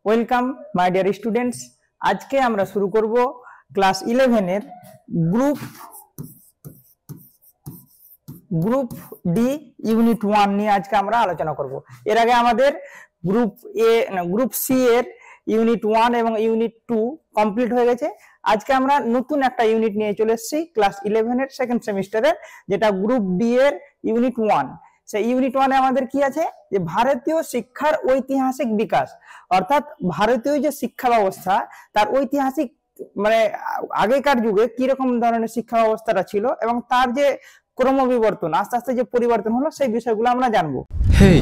Welcome my dear students. আজকে আমরা শুরু করব ক্লাস 11 এর গ্রুপ ডি ইউনিট 1 নিয়ে আজকে আমরা আলোচনা করব। এর আগে আমাদের গ্রুপ সি এর ইউনিট 1 এবং ইউনিট 2 কমপ্লিট হয়ে গেছে। আজকে আমরা নতুন একটা ইউনিট নিয়ে চলে এসেছি ক্লাস 11 এর সেকেন্ড সেমিস্টারের, যেটা গ্রুপ ডি এর ইউনিট 1। সেই ইউনিট 1 এ আমাদের কি আছে, যে ভারতীয় শিক্ষার ঐতিহাসিক বিকাশ, অর্থাৎ ভারতীয় যে শিক্ষা ব্যবস্থা তার ঐতিহাসিক মানে আগেকার যুগে কি রকম ধরনের শিক্ষা ব্যবস্থাটা ছিল এবং তার যে ক্রমবিবর্তন আস্তে আস্তে যে পরিবর্তন হলো সেই বিষয়গুলো আমরা জানবো। হেই,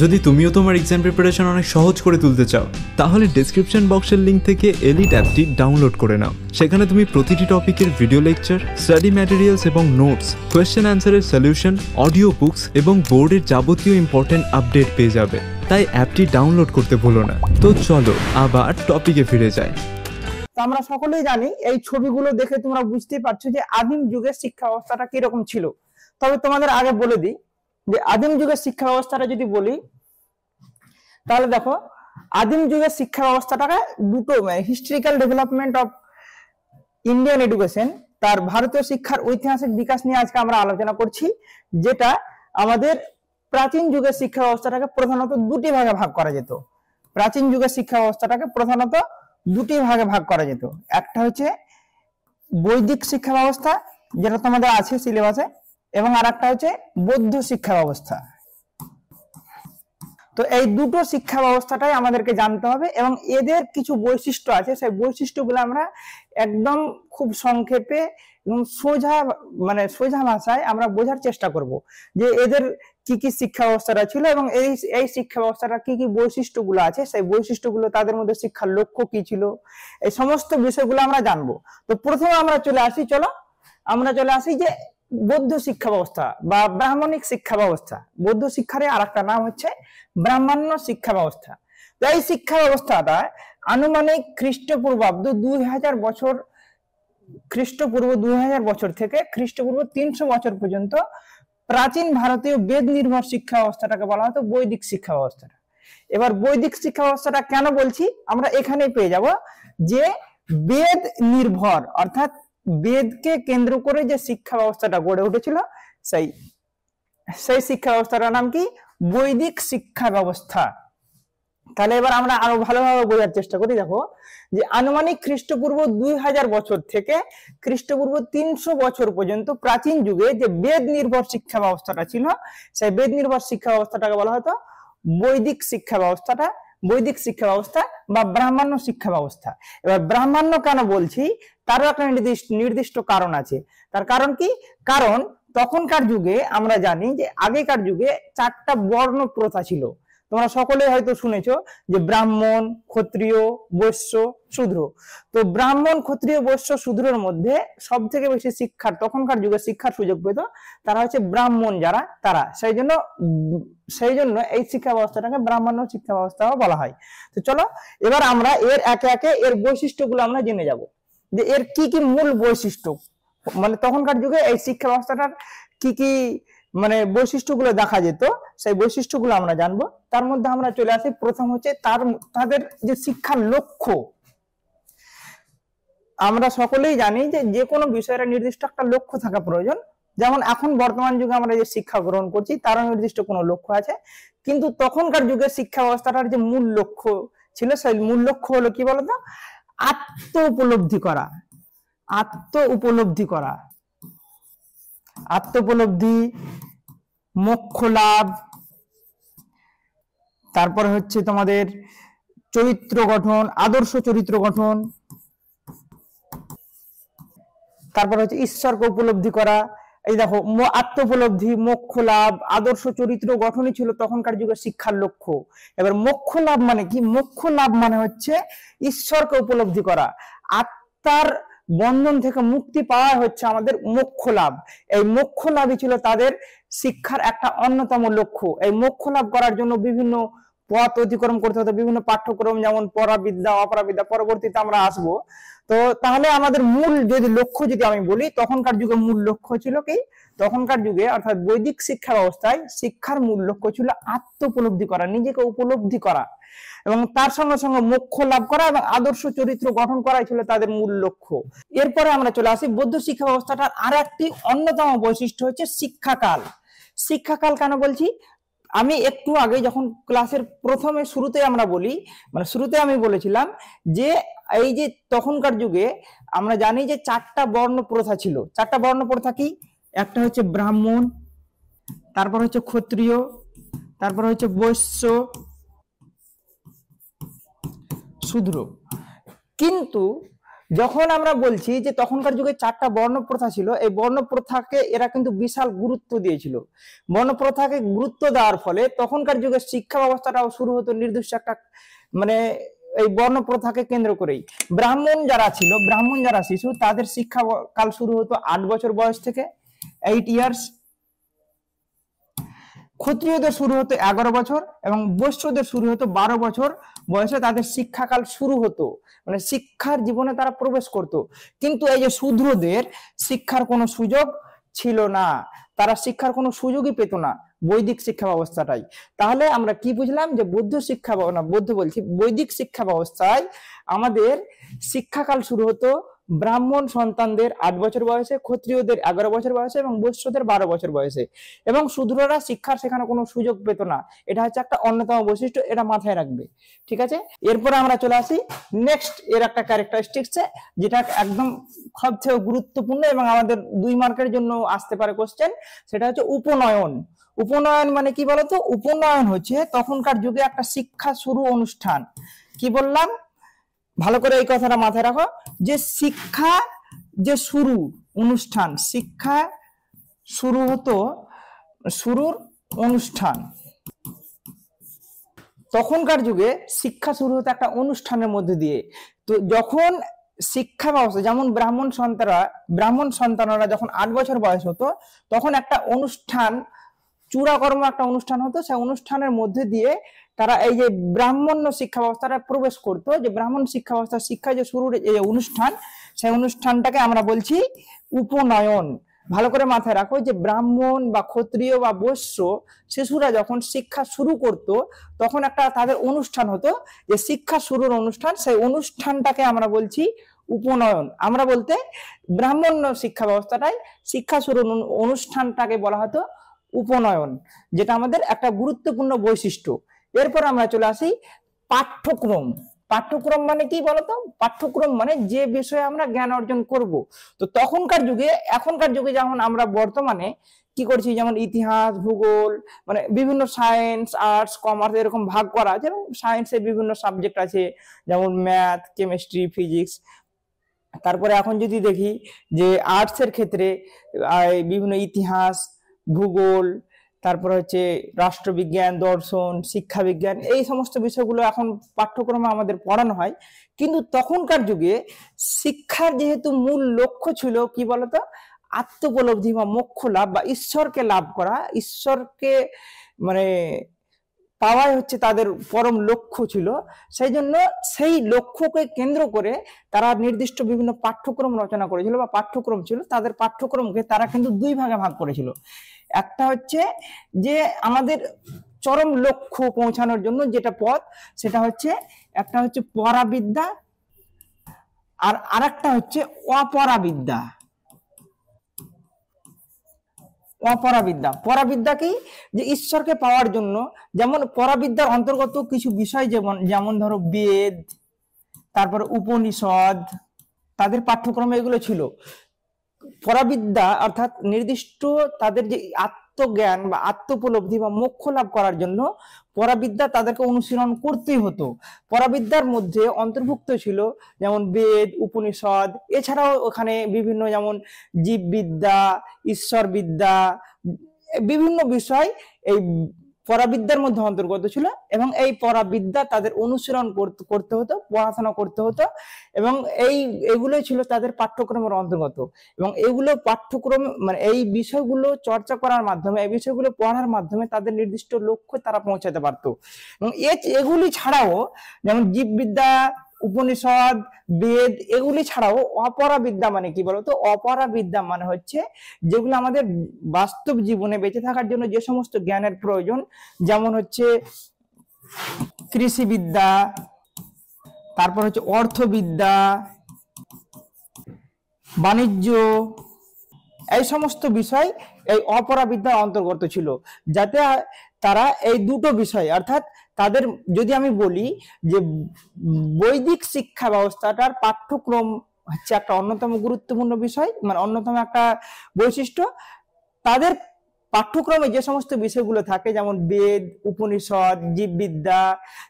যদি তুমিও তোমার এক্সাম প্রিপারেশন অনেক সহজ করে তুলতে চাও, তাহলে ডেসক্রিপশন বক্সের লিংক থেকে এলিট অ্যাপটি ডাউনলোড করে নাও। সেখানে তুমি প্রতিটি টপিকের ভিডিও লেকচার, স্টাডি ম্যাটেরিয়ালস এবং নোটস, কোয়েশ্চেন অ্যান্সারের সলিউশন, অডিও বুকস এবং বোর্ডের যাবতীয় ইম্পর্টেন্ট আপডেট পেয়ে যাবে। তাই অ্যাপটি ডাউনলোড করতে ভুলো না। তো চলো আবার টপিকে ফিরে যাই। আমরা সকলেই জানি, এই ছবিগুলো দেখে তোমরা বুঝতেই পারছো যে আদিম যুগের শিক্ষা ব্যবস্থাটা কিরকম ছিল। তবে তোমাদের আগে বলে দিই যে আদিম যুগের শিক্ষা ব্যবস্থাটা যদি বলি, তাহলে দেখো আদিম যুগের শিক্ষা ব্যবস্থাটাকে দুটো historical development of Indian education, তার ভারতীয় শিক্ষার ঐতিহাসিক বিকাশ নিয়ে আজকে আমরা আলোচনা করছি। যেটা আমাদের প্রাচীন যুগের শিক্ষা ব্যবস্থাটাকে প্রধানত দুটি ভাগে ভাগ করা যেত। প্রাচীন যুগের শিক্ষা ব্যবস্থাটাকে প্রধানত দুটি ভাগে ভাগ করা যেত। একটা হচ্ছে বৈদিক শিক্ষা ব্যবস্থা, যেটা তোমাদের আছে সিলেবাসে, এবং আর একটা হচ্ছে বৌদ্ধ শিক্ষা ব্যবস্থা। তো এই দুটো শিক্ষা ব্যবস্থাটাই আমাদেরকে জানতে হবে এবং এদের কিছু বৈশিষ্ট্য আছে, সেই বৈশিষ্ট্যগুলো আমরা একদম খুব সংক্ষেপে এবং সোজা ভাষায় আমরা বোঝার চেষ্টা করব যে এদের কি কি শিক্ষা ব্যবস্থাটা ছিল এবং এই শিক্ষা ব্যবস্থাটা কি কি বৈশিষ্ট্যগুলো আছে, সেই বৈশিষ্ট্যগুলো, তাদের মধ্যে শিক্ষার লক্ষ্য কি ছিল, এই সমস্ত বিষয়গুলো আমরা জানবো। তো প্রথমে আমরা চলে আসি যে বৌদ্ধ শিক্ষা ব্যবস্থা বা ব্রাহ্মণিক শিক্ষা ব্যবস্থা। বৌদ্ধ শিক্ষার আর একটা নাম হচ্ছে ব্রাহ্মণ্য শিক্ষা ব্যবস্থা। তো এই শিক্ষা ব্যবস্থাটা আনুমানিক খ্রিস্টপূর্বাব্দ 2000 বছর, খ্রিস্টপূর্ব 2000 বছর থেকে খ্রিস্টপূর্ব 300 বছর পর্যন্ত প্রাচীন ভারতীয় বেদ নির্ভর শিক্ষা ব্যবস্থাটাকে বলা হতো বৈদিক শিক্ষা ব্যবস্থাটা। এবার বৈদিক শিক্ষা ব্যবস্থাটা কেন বলছি, আমরা এখানে পেয়ে যাব যে বেদ নির্ভর, অর্থাৎ বেদকে কেন্দ্র করে যে শিক্ষা ব্যবস্থাটা গড়ে উঠেছিল সেই শিক্ষা ব্যবস্থাটার নাম কি, বৈদিক শিক্ষা ব্যবস্থা। তাহলে এবার আমরা আরো ভালোভাবে বোঝার চেষ্টা করি। দেখো যে আনুমানিক খ্রিস্টপূর্ব 2000 বছর থেকে খ্রিস্টপূর্ব 300 বছর পর্যন্ত প্রাচীন যুগে যে বেদ নির্ভর শিক্ষা ব্যবস্থাটা ছিল, সেই বেদ নির্ভর শিক্ষা ব্যবস্থাটাকে বলা হতো বৈদিক শিক্ষা ব্যবস্থা বা ব্রাহ্মণ্য শিক্ষা ব্যবস্থা। এবার ব্রাহ্মণ্য কেন বলছি, তারও একটা নির্দিষ্ট কারণ আছে। তার কারণ কি, কারণ তখনকার যুগে আমরা জানি যে আগেকার যুগে 4টা বর্ণ প্রথা ছিল। তোমরা সকলে হয়তো শুনেছো যে ব্রাহ্মণ, ক্ষত্রিয়, বৈশ্য, শূদ্র। তো ব্রাহ্মণ, ক্ষত্রিয়, বৈশ্য, শূদ্রের মধ্যে সব থেকে বেশি তখনকার যুগে শিক্ষার সুযোগ পেত তারা হচ্ছে ব্রাহ্মণ, যারা তারা। সেই জন্য এই শিক্ষা ব্যবস্থাটাকে ব্রাহ্মণ্য শিক্ষা ব্যবস্থা বলা হয়। তো চলো এবার আমরা এর একে একে এর বৈশিষ্ট্যগুলো আমরা জেনে যাব, যে এর কি কি মূল বৈশিষ্ট্য, মানে তখনকার যুগে এই শিক্ষা ব্যবস্থাটার কি কি বৈশিষ্ট্যগুলো দেখা যেত, সেই বৈশিষ্ট্যগুলো আমরা জানবো। তার মধ্যে আমরা চলে আসি, প্রথম হচ্ছে তাদের যে শিক্ষার লক্ষ্য। আমরা সকলেই জানি যে কোনো বিষয়ের নির্দিষ্ট একটা লক্ষ্য থাকা প্রয়োজন। যেমন এখন বর্তমান যুগে আমরা যে শিক্ষা গ্রহণ করছি তারও নির্দিষ্ট কোনো লক্ষ্য আছে, কিন্তু তখনকার যুগের শিক্ষা ব্যবস্থাটার যে মূল লক্ষ্য ছিল, সেই মূল লক্ষ্য হলো কি বলতো, আত্ম উপলব্ধি, মোক্ষ লাভ, তারপরে হচ্ছে তোমাদের চরিত্র গঠন, আদর্শ চরিত্র গঠন, তারপর হচ্ছে ঈশ্বরকে উপলব্ধি করা। এই দেখো, আত্ম উপলব্ধি, মোক্ষ লাভ, আদর্শ চরিত্র গঠনই ছিল তখনকার যুগের শিক্ষার লক্ষ্য। এবার মোক্ষ লাভ মানে কি, মোক্ষ লাভ মানে হচ্ছে ঈশ্বরকে উপলব্ধি করা, আত্মার বন্ধন থেকে মুক্তি পাওয়া হচ্ছে আমাদের মোক্ষ লাভ। এই মোক্ষ লাভই ছিল তাদের শিক্ষার একটা অন্যতম লক্ষ্য। এই মোক্ষ লাভ করার জন্য বিভিন্ন পথ অতিক্রম করতে হতো, বিভিন্ন পাঠ্যক্রম যেমন পরাবিদ্যা অপরাবিদ্যা, পরবর্তীতে আমরা আসবো। তো তাহলে আমাদের মূল যদি লক্ষ্য যদি আমি বলি, তখনকার যুগে মূল লক্ষ্য ছিল কি, তখনকার যুগে অর্থাৎ বৈদিক শিক্ষা ব্যবস্থায় শিক্ষার মূল লক্ষ্য ছিল আত্ম উপলব্ধি করা, নিজেকে উপলব্ধি করা, এবং তার সঙ্গে সঙ্গে মোক্ষ লাভ করা এবং আদর্শ চরিত্র গঠন করাই ছিল তাদের মূল লক্ষ্য। এরপরে আমরা চলে আসি বৌদ্ধ শিক্ষা ব্যবস্থাটার আর একটি অন্যতম বৈশিষ্ট্য হচ্ছে শিক্ষাকাল। শিক্ষাকাল কেন বলছি, আমি একটু আগে যখন ক্লাসের প্রথমে শুরুতে আমরা বলি, মানে শুরুতে আমি বলেছিলাম যে এই যে তখনকার যুগে আমরা জানি যে 4টা বর্ণ প্রথা ছিল। 4টা বর্ণ প্রথা কি, একটা হচ্ছে ব্রাহ্মণ, তারপর হচ্ছে ক্ষত্রিয়, তারপর হচ্ছে বৈশ্য, শূদ্র। কিন্তু যখন আমরা বলছি যে তখনকার যুগে 4টা বর্ণ প্রথা ছিল, এই বর্ণ প্রথাকে এরা কিন্তু বিশাল গুরুত্ব দিয়েছিল। বর্ণ প্রথাকে গুরুত্ব দেওয়ার ফলে তখনকার যুগে শিক্ষা ব্যবস্থাটাও শুরু হতো নির্দিষ্ট একটা মানে এই বর্ণ প্রথাকে কেন্দ্র করেই। ব্রাহ্মণ যারা শিশু, তাদের শিক্ষা কাল শুরু হতো 8 বছর বয়স থেকে, 8 ইয়ার্স। ক্ষত্রিয়দের শুরু হতো 11 বছর এবং বৈশ্যদের শুরু হতো 12 বছর বয়সে তাদের শিক্ষাকাল শুরু হতো, মানে শিক্ষার জীবনে তারা প্রবেশ করত। কিন্তু এই যে শূদ্রদের শিক্ষার কোনো সুযোগ ছিল না, তারা শিক্ষার কোনো সুযোগই পেত না বৈদিক শিক্ষা ব্যবস্থাটাই। তাহলে আমরা কি বুঝলাম যে বৈদিক শিক্ষা ব্যবস্থায় আমাদের শিক্ষাকাল শুরু হতো ব্রাহ্মণ সন্তানদের 8 বছর বয়সে, ক্ষত্রিয়দের 11 বছর বয়সে এবং বৈশ্যদের 12 বছর বয়সে, এবং শূদ্ররা শিক্ষার সেখানে কোনো সুযোগ পেত না। এটা হচ্ছে একটা অন্যতম বৈশিষ্ট্য, এটা মাথায় রাখবে, ঠিক আছে। এরপরে আমরা চলে আসি নেক্সট এর একটা ক্যারেক্টারিস্টিক্সে, যেটা একদম সবচেয়ে গুরুত্বপূর্ণ এবং আমাদের 2 মার্কের জন্য আসতে পারে কোশ্চেন, সেটা হচ্ছে উপনয়ন। উপনয়ন মানে কি বলতো, উপনয়ন হচ্ছে তখনকার যুগে একটা শিক্ষা শুরু অনুষ্ঠান। কি বললাম, ভালো করে এই কথাটা মাথায় রাখো, যে শিক্ষা যে শুরু অনুষ্ঠান, শিক্ষা শুরু হতো, শুরুর অনুষ্ঠান। তখনকার যুগে শিক্ষা শুরু হতো একটা অনুষ্ঠানের মধ্যে দিয়ে। তো যখন শিক্ষা ব্যবস্থা যেমন ব্রাহ্মণ সন্তানরা যখন 8 বছর বয়স হতো, তখন একটা অনুষ্ঠান, চূড়াকর্ম একটা অনুষ্ঠান হতো, সেই অনুষ্ঠানের মধ্যে দিয়ে তারা এই যে ব্রাহ্মণ্য শিক্ষা ব্যবস্থাটা প্রবেশ করতো। যে ব্রাহ্মণ শিক্ষা ব্যবস্থা, শিক্ষা যে শুরুর এই অনুষ্ঠান, সেই অনুষ্ঠানটাকে আমরা বলছি উপনয়ন। ভালো করে মাথায় রাখো যে ব্রাহ্মণ বা ক্ষত্রিয় বা বৈশ্য শিশুরা যখন শিক্ষা শুরু করত, তখন একটা তাদের অনুষ্ঠান হতো, যে শিক্ষা শুরুর অনুষ্ঠান, সেই অনুষ্ঠানটাকে আমরা বলছি উপনয়ন। আমরা বলতে ব্রাহ্মণ্য শিক্ষা ব্যবস্থাটাই শিক্ষা শুরুর অনুষ্ঠানটাকে বলা হতো উপনয়ন, যেটা আমাদের একটা গুরুত্বপূর্ণ বৈশিষ্ট্য। এরপর আমরা চলে আসি পাঠ্যক্রম। পাঠ্যক্রম মানে কি বলতো, পাঠ্যক্রম মানে যে বিষয়ে আমরা জ্ঞান অর্জন করব। তো তখনকার যুগে, এখনকার যুগে যেমন আমরা বর্তমানে কি করছি, যেমন ইতিহাস, ভূগোল, মানে বিভিন্ন সায়েন্স, আর্টস, কমার্স এরকম ভাগ করা আছে, এবং সায়েন্সের বিভিন্ন সাবজেক্ট আছে যেমন ম্যাথ, কেমিস্ট্রি, ফিজিক্স। তারপরে এখন যদি দেখি যে আর্টসের ক্ষেত্রে বিভিন্ন ইতিহাস, ভূগোল, তারপর হচ্ছে রাষ্ট্রবিজ্ঞান, দর্শন, শিক্ষা বিজ্ঞান, এই সমস্ত বিষয়গুলো এখন পাঠ্যক্রমে আমাদের পড়ানো হয়। কিন্তু তখনকার যুগে শিক্ষার যেহেতু মূল লক্ষ্য ছিল কি বলতো, আত্মোপলব্ধি বা মোক্ষ লাভ বা ঈশ্বরকে লাভ করা, ঈশ্বরকে মানে পাওয়াই হচ্ছে তাদের পরম লক্ষ্য ছিল। সেই জন্য সেই লক্ষ্যকে কেন্দ্র করে তারা নির্দিষ্ট বিভিন্ন পাঠ্যক্রম রচনা করেছিল বা পাঠ্যক্রম ছিল। তাদের পাঠ্যক্রমকে তারা কিন্তু 2 ভাগে ভাগ করেছিল। একটা হচ্ছে যে আমাদের চরম লক্ষ্য পৌঁছানোর জন্য যেটা পথ, সেটা হচ্ছে একটা হচ্ছে পরাবিদ্যা, আর আরেকটা হচ্ছে অপরাবিদ্যা। অপরাবিদ্যা, পরাবিদ্যা কি, যে ঈশ্বরকে পাওয়ার জন্য, যেমন পরাবিদ্যার অন্তর্গত কিছু বিষয় যেমন ধরো বেদ, তারপরে উপনিষদ, তাদের পাঠ্যক্রমে এগুলো ছিল। পরাবিদ্যা অর্থাৎ নির্দিষ্ট তাদের যে আত্মজ্ঞান বা আত্মোপলব্ধি বা মোক্ষ লাভ করার জন্য পরাবিদ্যা তাদেরকে অনুশীলন করতেই হতো। পরাবিদ্যার মধ্যে অন্তর্ভুক্ত ছিল যেমন বেদ, উপনিষদ, এছাড়াও ওখানে বিভিন্ন যেমন জীববিদ্যা, ঈশ্বর বিদ্যা, বিভিন্ন বিষয় এই পরাবিদ্যার মধ্যে অন্তর্গত ছিল এবং এই পরাবিদ্যা তাদের অনুশীলন করতে হতো, পড়াশোনা করতে হতো এবং এগুলোই ছিল তাদের পাঠ্যক্রমের অন্তর্গত। এবং এগুলো পাঠ্যক্রম মানে এই বিষয়গুলো চর্চা করার মাধ্যমে, এই বিষয়গুলো পড়ার মাধ্যমে তাদের নির্দিষ্ট লক্ষ্যে তারা পৌঁছাতে পারতো। এবং এগুলি ছাড়াও যেমন জীববিদ্যা, উপনিষদ, বেদ, এগুলি ছাড়াও অপরাবিদ্যা মানে কি বলতো? অপরাবিদ্যা মানে হচ্ছে যেগুলো আমাদের বাস্তব জীবনে বেঁচে থাকার জন্য যে সমস্ত জ্ঞানের প্রয়োজন, যেমন হচ্ছে কৃষিবিদ্যা, তারপর হচ্ছে অর্থবিদ্যা, বাণিজ্য, এই সমস্ত বিষয় এই অপরাবিদ্যার অন্তর্গত ছিল। যাতে তারা এই দুটো বিষয় অর্থাৎ তাদের, যদি আমি বলি যে বৈদিক শিক্ষা ব্যবস্থাটার পাঠ্যক্রম হচ্ছে একটা অন্যতম গুরুত্বপূর্ণ বিষয়, মানে অন্যতম একটা বৈশিষ্ট্য। তাদের পাঠ্যক্রমে যে সমস্ত বিষয়গুলো থাকে যেমন বেদ, উপনিষদ, জীববিদ্যা,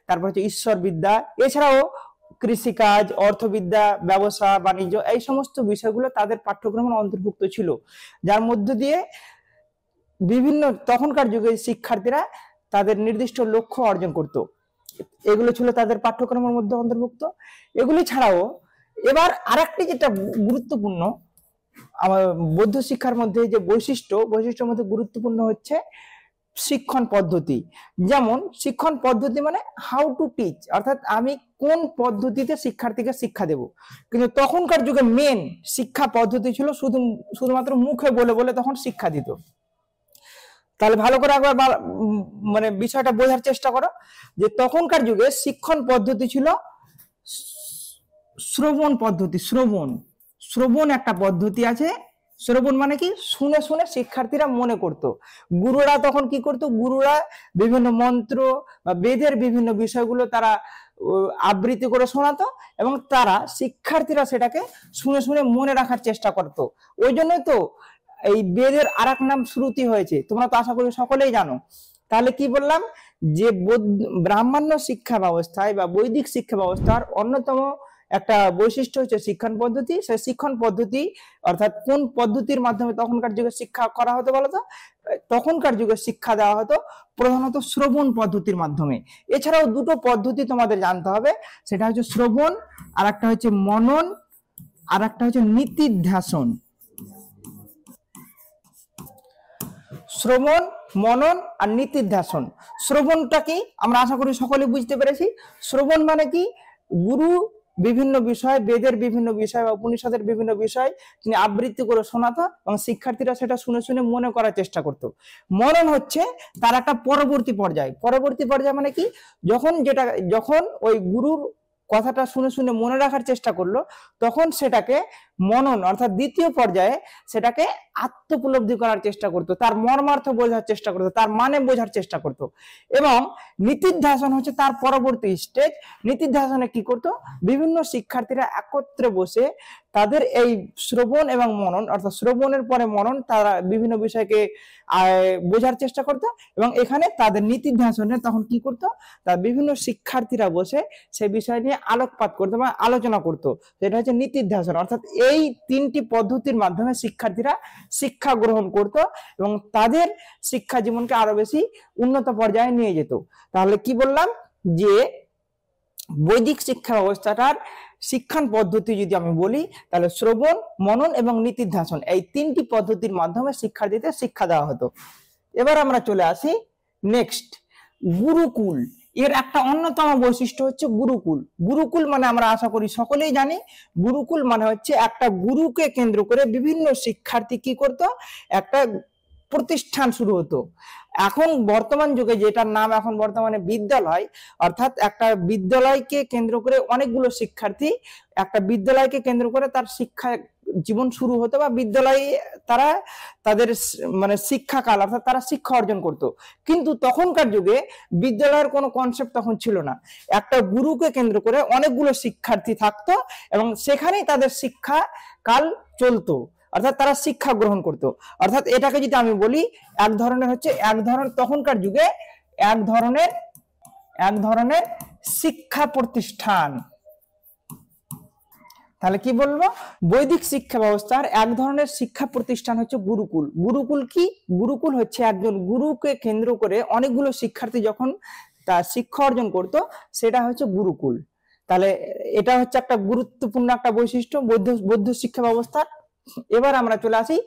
তারপর হচ্ছে ঈশ্বর বিদ্যা, এছাড়াও কৃষিকাজ, অর্থবিদ্যা, ব্যবসা বাণিজ্য, এই সমস্ত বিষয়গুলো তাদের পাঠ্যক্রমের অন্তর্ভুক্ত ছিল, যার মধ্য দিয়ে বিভিন্ন তখনকার যুগে শিক্ষার্থীরা তাদের নির্দিষ্ট লক্ষ্য অর্জন করত। এগুলো ছিল তাদের পাঠ্যক্রমের মধ্যে অন্তর্ভুক্ত। এগুলি ছাড়াও এবার আরেকটি যেটা গুরুত্বপূর্ণ আমার বৌদ্ধ শিক্ষার মধ্যে যে বৈশিষ্ট্যের মধ্যে গুরুত্বপূর্ণ হচ্ছে শিক্ষণ পদ্ধতি। যেমন শিক্ষণ পদ্ধতি মানে হাউ টু টিচ, অর্থাৎ আমি কোন পদ্ধতিতে শিক্ষার্থীকে শিক্ষা দেব। কিন্তু তখনকার যুগে মেন শিক্ষা পদ্ধতি ছিল শুধুমাত্র মুখে বলে বলে তখন শিক্ষা দিত। তাহলে ভালো করে একবার মানে বিষয়টা বোঝার চেষ্টা করো যে তখনকার যুগে শিক্ষণ পদ্ধতি ছিল শ্রবণ পদ্ধতি। শ্রবণ একটা পদ্ধতি আছে। শ্রবণ মানে কি? শুনে শুনে শিক্ষার্থীরা মনে করত। গুরুরা তখন কি করত? গুরুরা বিভিন্ন মন্ত্র বা বেদের বিভিন্ন বিষয়গুলো তারা আবৃত্তি করে শোনাতো এবং তারা শিক্ষার্থীরা সেটাকে শুনে শুনে মনে রাখার চেষ্টা করত। ওই জন্যই তো এই বেদের আরেক নাম শ্রুতি হয়েছে, তোমরা তো আশা করি সকলেই জানো। তাহলে কি বললাম যে ব্রাহ্মণ্য শিক্ষা ব্যবস্থায় বা বৈদিক শিক্ষা ব্যবস্থার অন্যতম একটা বৈশিষ্ট্য হচ্ছে শিক্ষণ পদ্ধতি। সেই শিক্ষণ পদ্ধতি অর্থাৎ কোন পদ্ধতির মাধ্যমে তখনকার যুগে শিক্ষা করা হতো বলতো? তখনকার যুগে শিক্ষা দেওয়া হতো প্রধানত শ্রবণ পদ্ধতির মাধ্যমে। এছাড়াও দুটো পদ্ধতি তোমাদের জানতে হবে, সেটা হচ্ছে শ্রবণ, আর একটা হচ্ছে মনন, আর একটা হচ্ছে নীতিধ্যাসন। শ্রবণ, মনন আর নীতিধ্যাসন। শ্রবণটা কি আমরা আশা করি সকলে বুঝতে পেরেছি। শ্রবণ মানে কি? গুরু বিভিন্ন বিষয়, বেদের বিভিন্ন বিষয় বা উপনিষদের বিভিন্ন বিষয় তিনি আবৃত্তি করে শোনাতো এবং শিক্ষার্থীরা সেটা শুনে শুনে মনে করার চেষ্টা করত। মনন হচ্ছে তার একটা পরবর্তী পর্যায় মানে কি? যখন ওই গুরুর কথাটা শুনে শুনে মনে রাখার চেষ্টা করলো, তখন সেটাকে মনন অর্থাৎ দ্বিতীয় পর্যায়ে সেটাকে আত্মোপলব্ধি করার চেষ্টা করতো, তার মর্মার্থ বোঝার চেষ্টা করতো, তার মানে বোঝার চেষ্টা করতো। এবং নীতিধ্যাসন হচ্ছে তার পরবর্তী স্টেজ। নীতিধ্যাসনে কি করতো? বিভিন্ন শিক্ষার্থীরা একত্রে বসে তাদের এই শ্রবণ এবং মনন অর্থাৎ শ্রবণের পরে মনন, তারা বিভিন্ন বিষয়কে বোঝার চেষ্টা করতো এবং এখানে তাদের নীতিধ্যাসনে তখন কি করতো? তার বিভিন্ন শিক্ষার্থীরা বসে সেই বিষয় নিয়ে আলোকপাত করতো বা আলোচনা করতো। সেটা হচ্ছে নীতিধ্যাসন। অর্থাৎ এই তিনটি পদ্ধতির মাধ্যমে শিক্ষার্থীরা শিক্ষা গ্রহণ করত এবং তাদের শিক্ষা জীবনকে আরো বেশি উন্নত পর্যায়ে নিয়ে যেত। তাহলে কি বললাম যে বৈদিক শিক্ষা ব্যবস্থাটার শিক্ষণ পদ্ধতি যদি আমি বলি তাহলে শ্রবণ, মনন এবং নীতিধ্যাসন, এই তিনটি পদ্ধতির মাধ্যমে শিক্ষার্থীদের শিক্ষা দেওয়া হতো। এবার আমরা চলে আসি নেক্সট, গুরুকুল। এর একটা অন্যতম বৈশিষ্ট্য হচ্ছে গুরুকুল। গুরুকুল মানে আমরা আশা করি সকলেই জানি, গুরুকুল মানে হচ্ছে একটা গুরুকে কেন্দ্র করে বিভিন্ন শিক্ষার্থী কি করতো? একটা প্রতিষ্ঠান শুরু হতো। এখন বর্তমান যুগে যেটার নাম এখন বর্তমানে বিদ্যালয়, অর্থাৎ একটা বিদ্যালয়কে কেন্দ্র করে অনেকগুলো শিক্ষার্থী একটা বিদ্যালয়কে কেন্দ্র করে তার শিক্ষা জীবন শুরু হতো বা বিদ্যালয়ে তারা তাদের মানে শিক্ষাকাল অর্থাৎ তারা শিক্ষা অর্জন করত। কিন্তু তখনকার যুগে বিদ্যালয়ের কোনো কনসেপ্ট তখন ছিল না। একটা গুরুকে কেন্দ্র করে অনেকগুলো শিক্ষার্থী থাকতো এবং সেখানেই তাদের শিক্ষা কাল চলতো, অর্থাৎ তারা শিক্ষা গ্রহণ করত। অর্থাৎ এটাকে যদি আমি বলি তখনকার যুগে এক ধরনের শিক্ষা প্রতিষ্ঠান। তাহলে কি বলবো, বৈদিক শিক্ষা ব্যবস্থার এক ধরনের শিক্ষা প্রতিষ্ঠান হচ্ছে গুরুকুল। গুরুকুল কি? গুরুকুল হচ্ছে একজন গুরুকে কেন্দ্র করে অনেকগুলো শিক্ষার্থী যখন তার শিক্ষা অর্জন করতো, সেটা হচ্ছে গুরুকুল। তাহলে এটা হচ্ছে একটা গুরুত্বপূর্ণ একটা বৈশিষ্ট্য বৌদ্ধ শিক্ষা ব্যবস্থার। এবার আমরা চলে আসি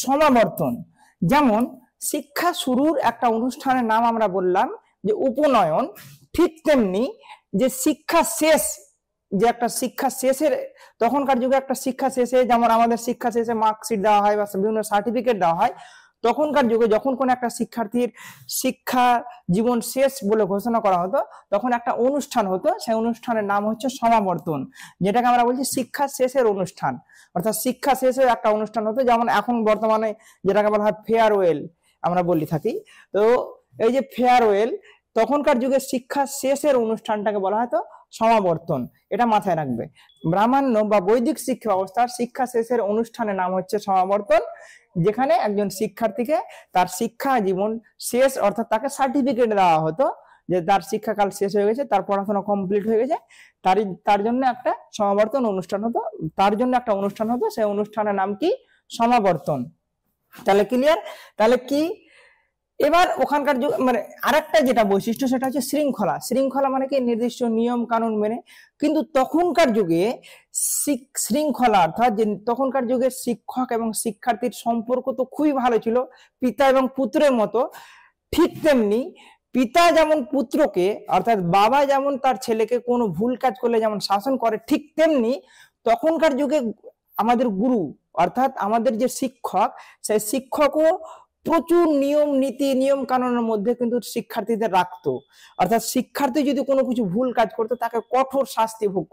সমাবর্তন। যেমন শিক্ষা শুরুর একটা অনুষ্ঠানের নাম আমরা বললাম যে উপনয়ন, ঠিক তেমনি যে শিক্ষা শেষ, যে একটা শিক্ষা শেষের, তখনকার যুগে একটা শিক্ষা শেষে যেমন আমাদের শিক্ষা শেষে মার্কশিট দেওয়া হয় বা বিভিন্ন সার্টিফিকেট দেওয়া হয়, তখনকার যুগে যখন কোন একটা শিক্ষার্থীর শিক্ষা জীবন শেষ বলে ঘোষণা করা হতো, তখন একটা অনুষ্ঠান হতো, সেই অনুষ্ঠানের নাম হচ্ছে সমাবর্তন, যেটাকে আমরা বলছি শিক্ষা শেষের অনুষ্ঠান। অর্থাৎ শিক্ষা শেষের একটা অনুষ্ঠান হতো, যেমন এখন বর্তমানে যেটাকে বলা হয় ফেয়ারওয়েল আমরা বলি থাকি। তো এই যে ফেয়ারওয়েল, তখনকার যুগে শিক্ষা শেষের অনুষ্ঠানটাকে বলা হতো সমাবর্তন। এটা মাথায় রাখবে। ব্রাহ্মণ্য বা বৈদিক শিক্ষা ব্যবস্থার শিক্ষা শেষের অনুষ্ঠানের নাম হচ্ছে সমাবর্তন, যেখানে একজন শিক্ষার্থীকে তার শিক্ষা জীবন শেষ, অর্থাৎ তাকে সার্টিফিকেট দেওয়া হতো যে তার শিক্ষাকাল শেষ হয়ে গেছে, তার পড়াশোনা কমপ্লিট হয়ে গেছে, তার জন্য একটা সমাবর্তন অনুষ্ঠান হতো, তার জন্য একটা অনুষ্ঠান হতো, সেই অনুষ্ঠানের নাম কি? সমাবর্তন। তাহলে ক্লিয়ার? তাহলে কি এবার ওখানকার মানে আরেকটা যেটা বৈশিষ্ট্য সেটা হচ্ছে শৃঙ্খলা। শৃঙ্খলা মানে কি? নির্দিষ্ট নিয়ম কানুন মেনে। কিন্তু তখনকার যুগে শৃঙ্খলা অর্থাৎ যে তখনকার যুগে শিক্ষক এবং শিক্ষার্থীর সম্পর্ক তো খুবই ভালো ছিল, পিতা এবং পুত্রের মতো। ঠিক তেমনি পিতা যেমন পুত্রকে, অর্থাৎ বাবা যেমন তার ছেলেকে কোনো ভুল কাজ করলে যেমন শাসন করে, ঠিক তেমনি তখনকার যুগে আমাদের গুরু অর্থাৎ আমাদের যে শিক্ষক, সেই শিক্ষকও প্রচুর নিয়ম নীতি নিয়ম কানুনের মধ্যে কিন্তু শিক্ষার্থীদের রাখতো। অর্থাৎ শিক্ষার্থী যদি কোনো কিছু ভুল কাজ করতো, তাকে কঠোর শাস্তি ভোগ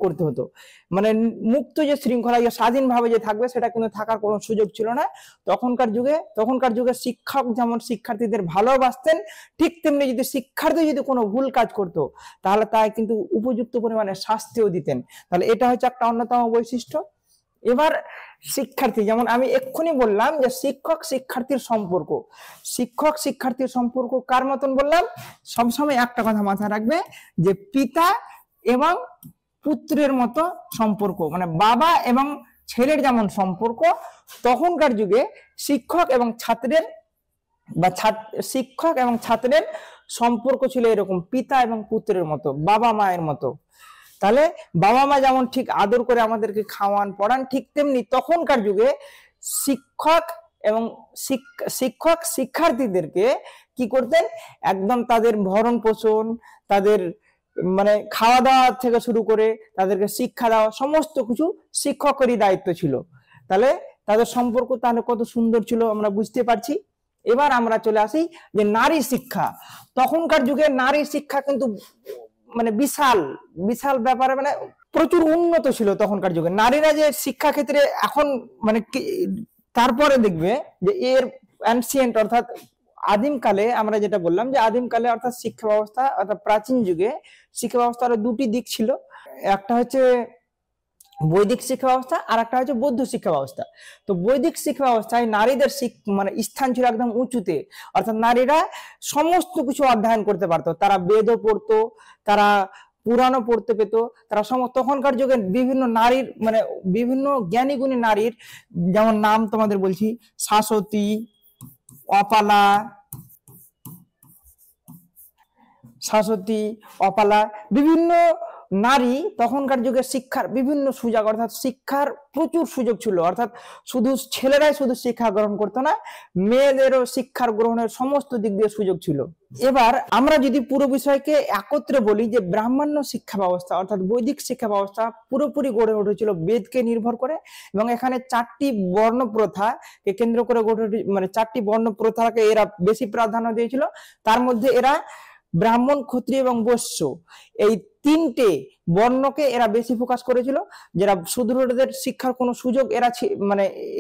করতে হতো, মানে মুক্ত যে শৃঙ্খলা, যে স্বাধীনভাবে যে থাকবে, সেটা কিন্তু থাকার কোনো সুযোগ ছিল না তখনকার যুগে। শিক্ষক যেমন শিক্ষার্থীদের ভালোবাসতেন, ঠিক তেমনি যদি শিক্ষার্থী যদি কোনো ভুল কাজ করতো, তাহলে তাই কিন্তু উপযুক্ত পরিমাণে শাস্তিও দিতেন। তাহলে এটা হচ্ছে একটা অন্যতম বৈশিষ্ট্য। এবার শিক্ষার্থী, যেমন আমি এক্ষুনি বললাম যে শিক্ষক শিক্ষার্থীর সম্পর্ক কার মতন বললাম? সবসময় একটা কথা মাথায় রাখবে যে পিতা এবং পুত্রের মতো সম্পর্ক, মানে বাবা এবং ছেলের যেমন সম্পর্ক, তখনকার যুগে শিক্ষক এবং ছাত্রের সম্পর্ক ছিল এরকম, পিতা এবং পুত্রের মতো, বাবা মায়ের মতো। তাহলে বাবা মা যেমন ঠিক আদর করে আমাদেরকে খাওয়ান পড়ান, ঠিক তেমনি তখনকার যুগে শিক্ষক শিক্ষার্থীদেরকে কি করতেন? একদম তাদের ভরণ পোষণ, তাদের মানে খাওয়া দাওয়া থেকে শুরু করে তাদেরকে শিক্ষা দেওয়া, সমস্ত কিছু শিক্ষকেরই দায়িত্ব ছিল। তাহলে তাদের সম্পর্ক তাহলে কত সুন্দর ছিল আমরা বুঝতে পারছি। এবার আমরা চলে আসি যে নারী শিক্ষা। তখনকার যুগে নারী শিক্ষা কিন্তু মানে বিশাল ব্যাপারে, মানে প্রচুর উন্নত ছিল তখনকার যুগে নারীরা, যে শিক্ষা ক্ষেত্রে এখন মানে তারপরে দেখবে যে এর অ্যানসিয়েন্ট অর্থাৎ আদিমকালে, আমরা যেটা বললাম যে আদিমকালে অর্থাৎ শিক্ষা ব্যবস্থা অর্থাৎ প্রাচীন যুগে শিক্ষা ব্যবস্থার দুটি দিক ছিল, একটা হচ্ছে বৈদিক শিক্ষা ব্যবস্থা আর একটা হচ্ছে বৌদ্ধ শিক্ষা ব্যবস্থা। তো বৈদিক শিক্ষা ব্যবস্থায় নারীদের মানে স্থান ছিল একদম উঁচুতে, অর্থাৎ নারীরা সমস্ত কিছু অধ্যয়ন করতে পারতো, তারা বেদও পড়তো, তারা পুরাণও পড়তে পেত, তারা তখনকার যুগে বিভিন্ন নারীর মানে বিভিন্ন জ্ঞানী গুণী নারীর যেমন নাম তোমাদের বলছি, শাশ্বতী, অপালা, বিভিন্ন নারী তখনকার যুগে শিক্ষার বিভিন্ন সুযোগ, অর্থাৎ শিক্ষার প্রচুর সুযোগ ছিল, অর্থাৎ শুধু ছেলেরাই শুধু শিক্ষা গ্রহণ করতো না, মেয়েদেরও শিক্ষার গ্রহণের সমস্ত দিক দিয়ে সুযোগ ছিল। এবার আমরা যদি পুরো বিষয়কে একত্রে বলি যে ব্রাহ্মণ্য শিক্ষা ব্যবস্থা অর্থাৎ বৈদিক শিক্ষা ব্যবস্থা পুরোপুরি গড়ে উঠেছিল বেদকে নির্ভর করে, এবং এখানে 4টি বর্ণ প্রথাকে কেন্দ্র করে গড়ে উঠে, মানে 4টি বর্ণ প্রথাকে এরা বেশি প্রাধান্য দিয়েছিল। তার মধ্যে এরা ব্রাহ্মণ, ক্ষত্রিয় এবং বৈশ্য, এই 3টে বর্ণকে এরা বেশি ফোকাস করেছিল। যারা শূদ্রদের শিক্ষার কোনো সুযোগ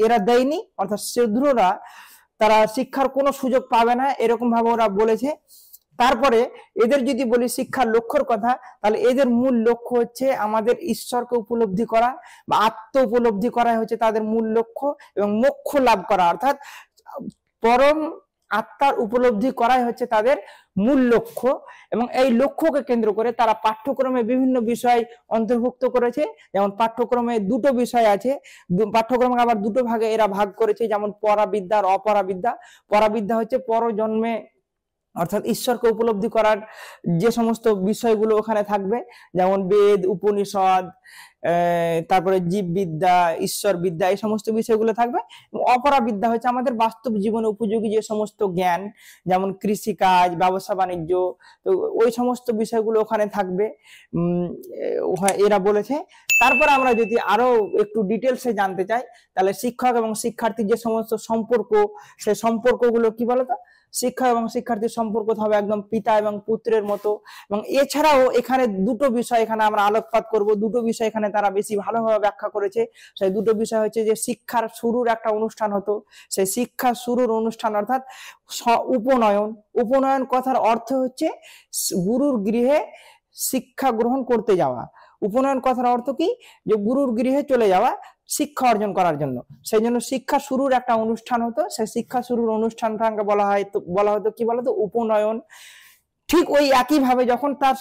এরা দেয়নি, অর্থাৎ শূদ্ররা তারা শিক্ষার কোনো সুযোগ পাবে না, এরকম ভাবে ওরা বলেছে। তারপরে এদের যদি বলি শিক্ষার লক্ষ্যর কথা, তাহলে এদের মূল লক্ষ্য হচ্ছে আমাদের ঈশ্বরকে উপলব্ধি করা বা আত্ম উপলব্ধি করা হচ্ছে তাদের মূল লক্ষ্য, এবং মোক্ষ লাভ করা অর্থাৎ পরম আত্মার উপলব্ধি করাই হচ্ছে তাদের মূল লক্ষ্য। এবং এই লক্ষ্যকে কেন্দ্র করে তারা পাঠ্যক্রমে বিভিন্ন বিষয় অন্তর্ভুক্ত করেছে। যেমন পাঠ্যক্রমে দুটো বিষয় আছে, পাঠ্যক্রমে আবার দুটো ভাগে এরা ভাগ করেছে, যেমন পরাবিদ্যা আর অপরাবিদ্যা। পরাবিদ্যা হচ্ছে পরজন্মে অর্থাৎ ঈশ্বরকে উপলব্ধি করার যে সমস্ত বিষয়গুলো ওখানে থাকবে, যেমন বেদ, উপনিষদ, তারপরে জীববিদ্যা, ঈশ্বর বিদ্যা, এই সমস্ত বিষয়গুলো থাকবে। অপরাবিদ্যা হচ্ছে আমাদের বাস্তব জীবনে উপযোগী যে সমস্ত জ্ঞান, যেমন কৃষিকাজ, ব্যবসা বাণিজ্য, তো ওই সমস্ত বিষয়গুলো ওখানে থাকবে এরা বলেছে। তারপর আমরা যদি আরো একটু ডিটেলসে জানতে চাই, তাহলে শিক্ষক এবং শিক্ষার্থীর যে সমস্ত সম্পর্ক, সেই সম্পর্কগুলো কি বলতো, শিক্ষক এবং শিক্ষার্থীর সম্পর্ক হবে একদম পিতা এবং পুত্রের মতো। এবং এছাড়াও এখানে দুটো বিষয় এখানে আমরা আলোকপাত করব, দুটো বিষয় এখানে তারা বেশি ভালোভাবে ব্যাখ্যা করেছে। সেই দুটো বিষয় হচ্ছে যে শিক্ষার শুরুর একটা অনুষ্ঠান হতো, সেই শিক্ষার শুরুর অনুষ্ঠান অর্থাৎ উপনয়ন। উপনয়ন কথার অর্থ হচ্ছে গুরুর গৃহে শিক্ষা গ্রহণ করতে যাওয়া। উপনয়ন কথার অর্থ কি, যে গুরুর গৃহে চলে যাওয়া শিক্ষা অর্জন করার জন্য। সেই জন্য শিক্ষা শুরুর একটা অনুষ্ঠান হতো, সেই শিক্ষা শুরুর অনুষ্ঠানটাকে বলা হতো কি বলতো, উপনয়ন। ঠিক ওই একই ভাবে যখন তার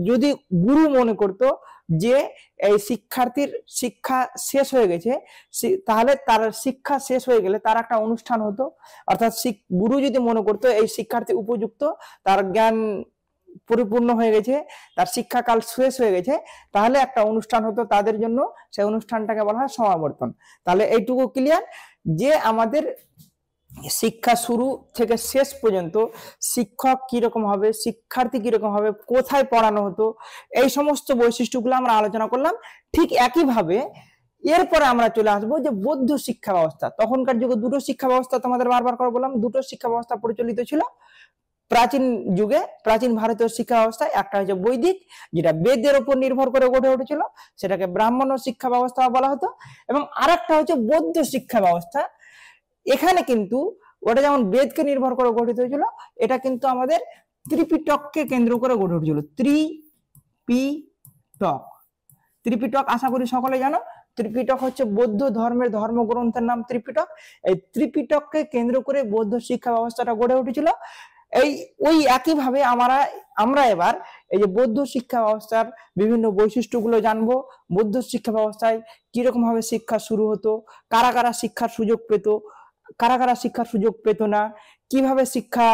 যদি গুরু মনে করতো যে এই শিক্ষার্থীর শিক্ষা শেষ হয়ে গেছে, তাহলে তার শিক্ষা শেষ হয়ে গেলে তার একটা অনুষ্ঠান হতো। অর্থাৎ গুরু যদি মনে করতো এই শিক্ষার্থী উপযুক্ত, তার জ্ঞান পরিপূর্ণ হয়ে গেছে, তার শিক্ষাকাল শেষ হয়ে গেছে, তাহলে একটা অনুষ্ঠান হতো তাদের জন্য, সেই অনুষ্ঠানটাকে বলা হয় সমাবর্তন। তাহলে এইটুকু ক্লিয়ার যে আমাদের শিক্ষা শুরু থেকে শেষ পর্যন্ত শিক্ষক কিরকম হবে, শিক্ষার্থী কিরকম হবে, কোথায় পড়ানো হতো, এই সমস্ত বৈশিষ্ট্যগুলো আমরা আলোচনা করলাম। ঠিক একইভাবে এরপরে আমরা চলে আসবো যে বৌদ্ধ শিক্ষা ব্যবস্থা। তখনকার যুগে দুটো শিক্ষা ব্যবস্থা তোমাদের বারবার করে বললাম, দুটো শিক্ষা ব্যবস্থা প্রচলিত ছিল প্রাচীন যুগে, প্রাচীন ভারতীয় শিক্ষা ব্যবস্থায়। একটা হচ্ছে বৈদিক, যেটা বেদের উপর নির্ভর করে গড়ে উঠেছিল, সেটাকে ব্রাহ্মণ শিক্ষা ব্যবস্থা বলা হতো। এবং আরেকটা হচ্ছে বৌদ্ধ শিক্ষা ব্যবস্থা। এখানে কিন্তু ওটা যেমন বেদকে নির্ভর করে গঠিত হয়েছিল, এটা কিন্তু আমাদের ত্রিপিটককে কেন্দ্র করে গড়ে উঠেছিল। ত্রিপিটক, ত্রিপিটক আশা করি সকলে জানো। ত্রিপিটক হচ্ছে বৌদ্ধ ধর্মের ধর্মগ্রন্থের নাম ত্রিপিটক। এই ত্রিপিটককে কেন্দ্র করে বৌদ্ধ শিক্ষা ব্যবস্থাটা গড়ে উঠেছিল। ওই একইভাবে আমরা এবার এই যে বৌদ্ধ শিক্ষা ব্যবস্থার বিভিন্ন বৈশিষ্ট্যগুলো জানবো। বৌদ্ধ শিক্ষা ব্যবস্থায় কিরকম ভাবে শিক্ষা শুরু হতো, কারা কারা শিক্ষার সুযোগ পেত, কারা কারা শিক্ষার সুযোগ পেত না, কিভাবে শিক্ষা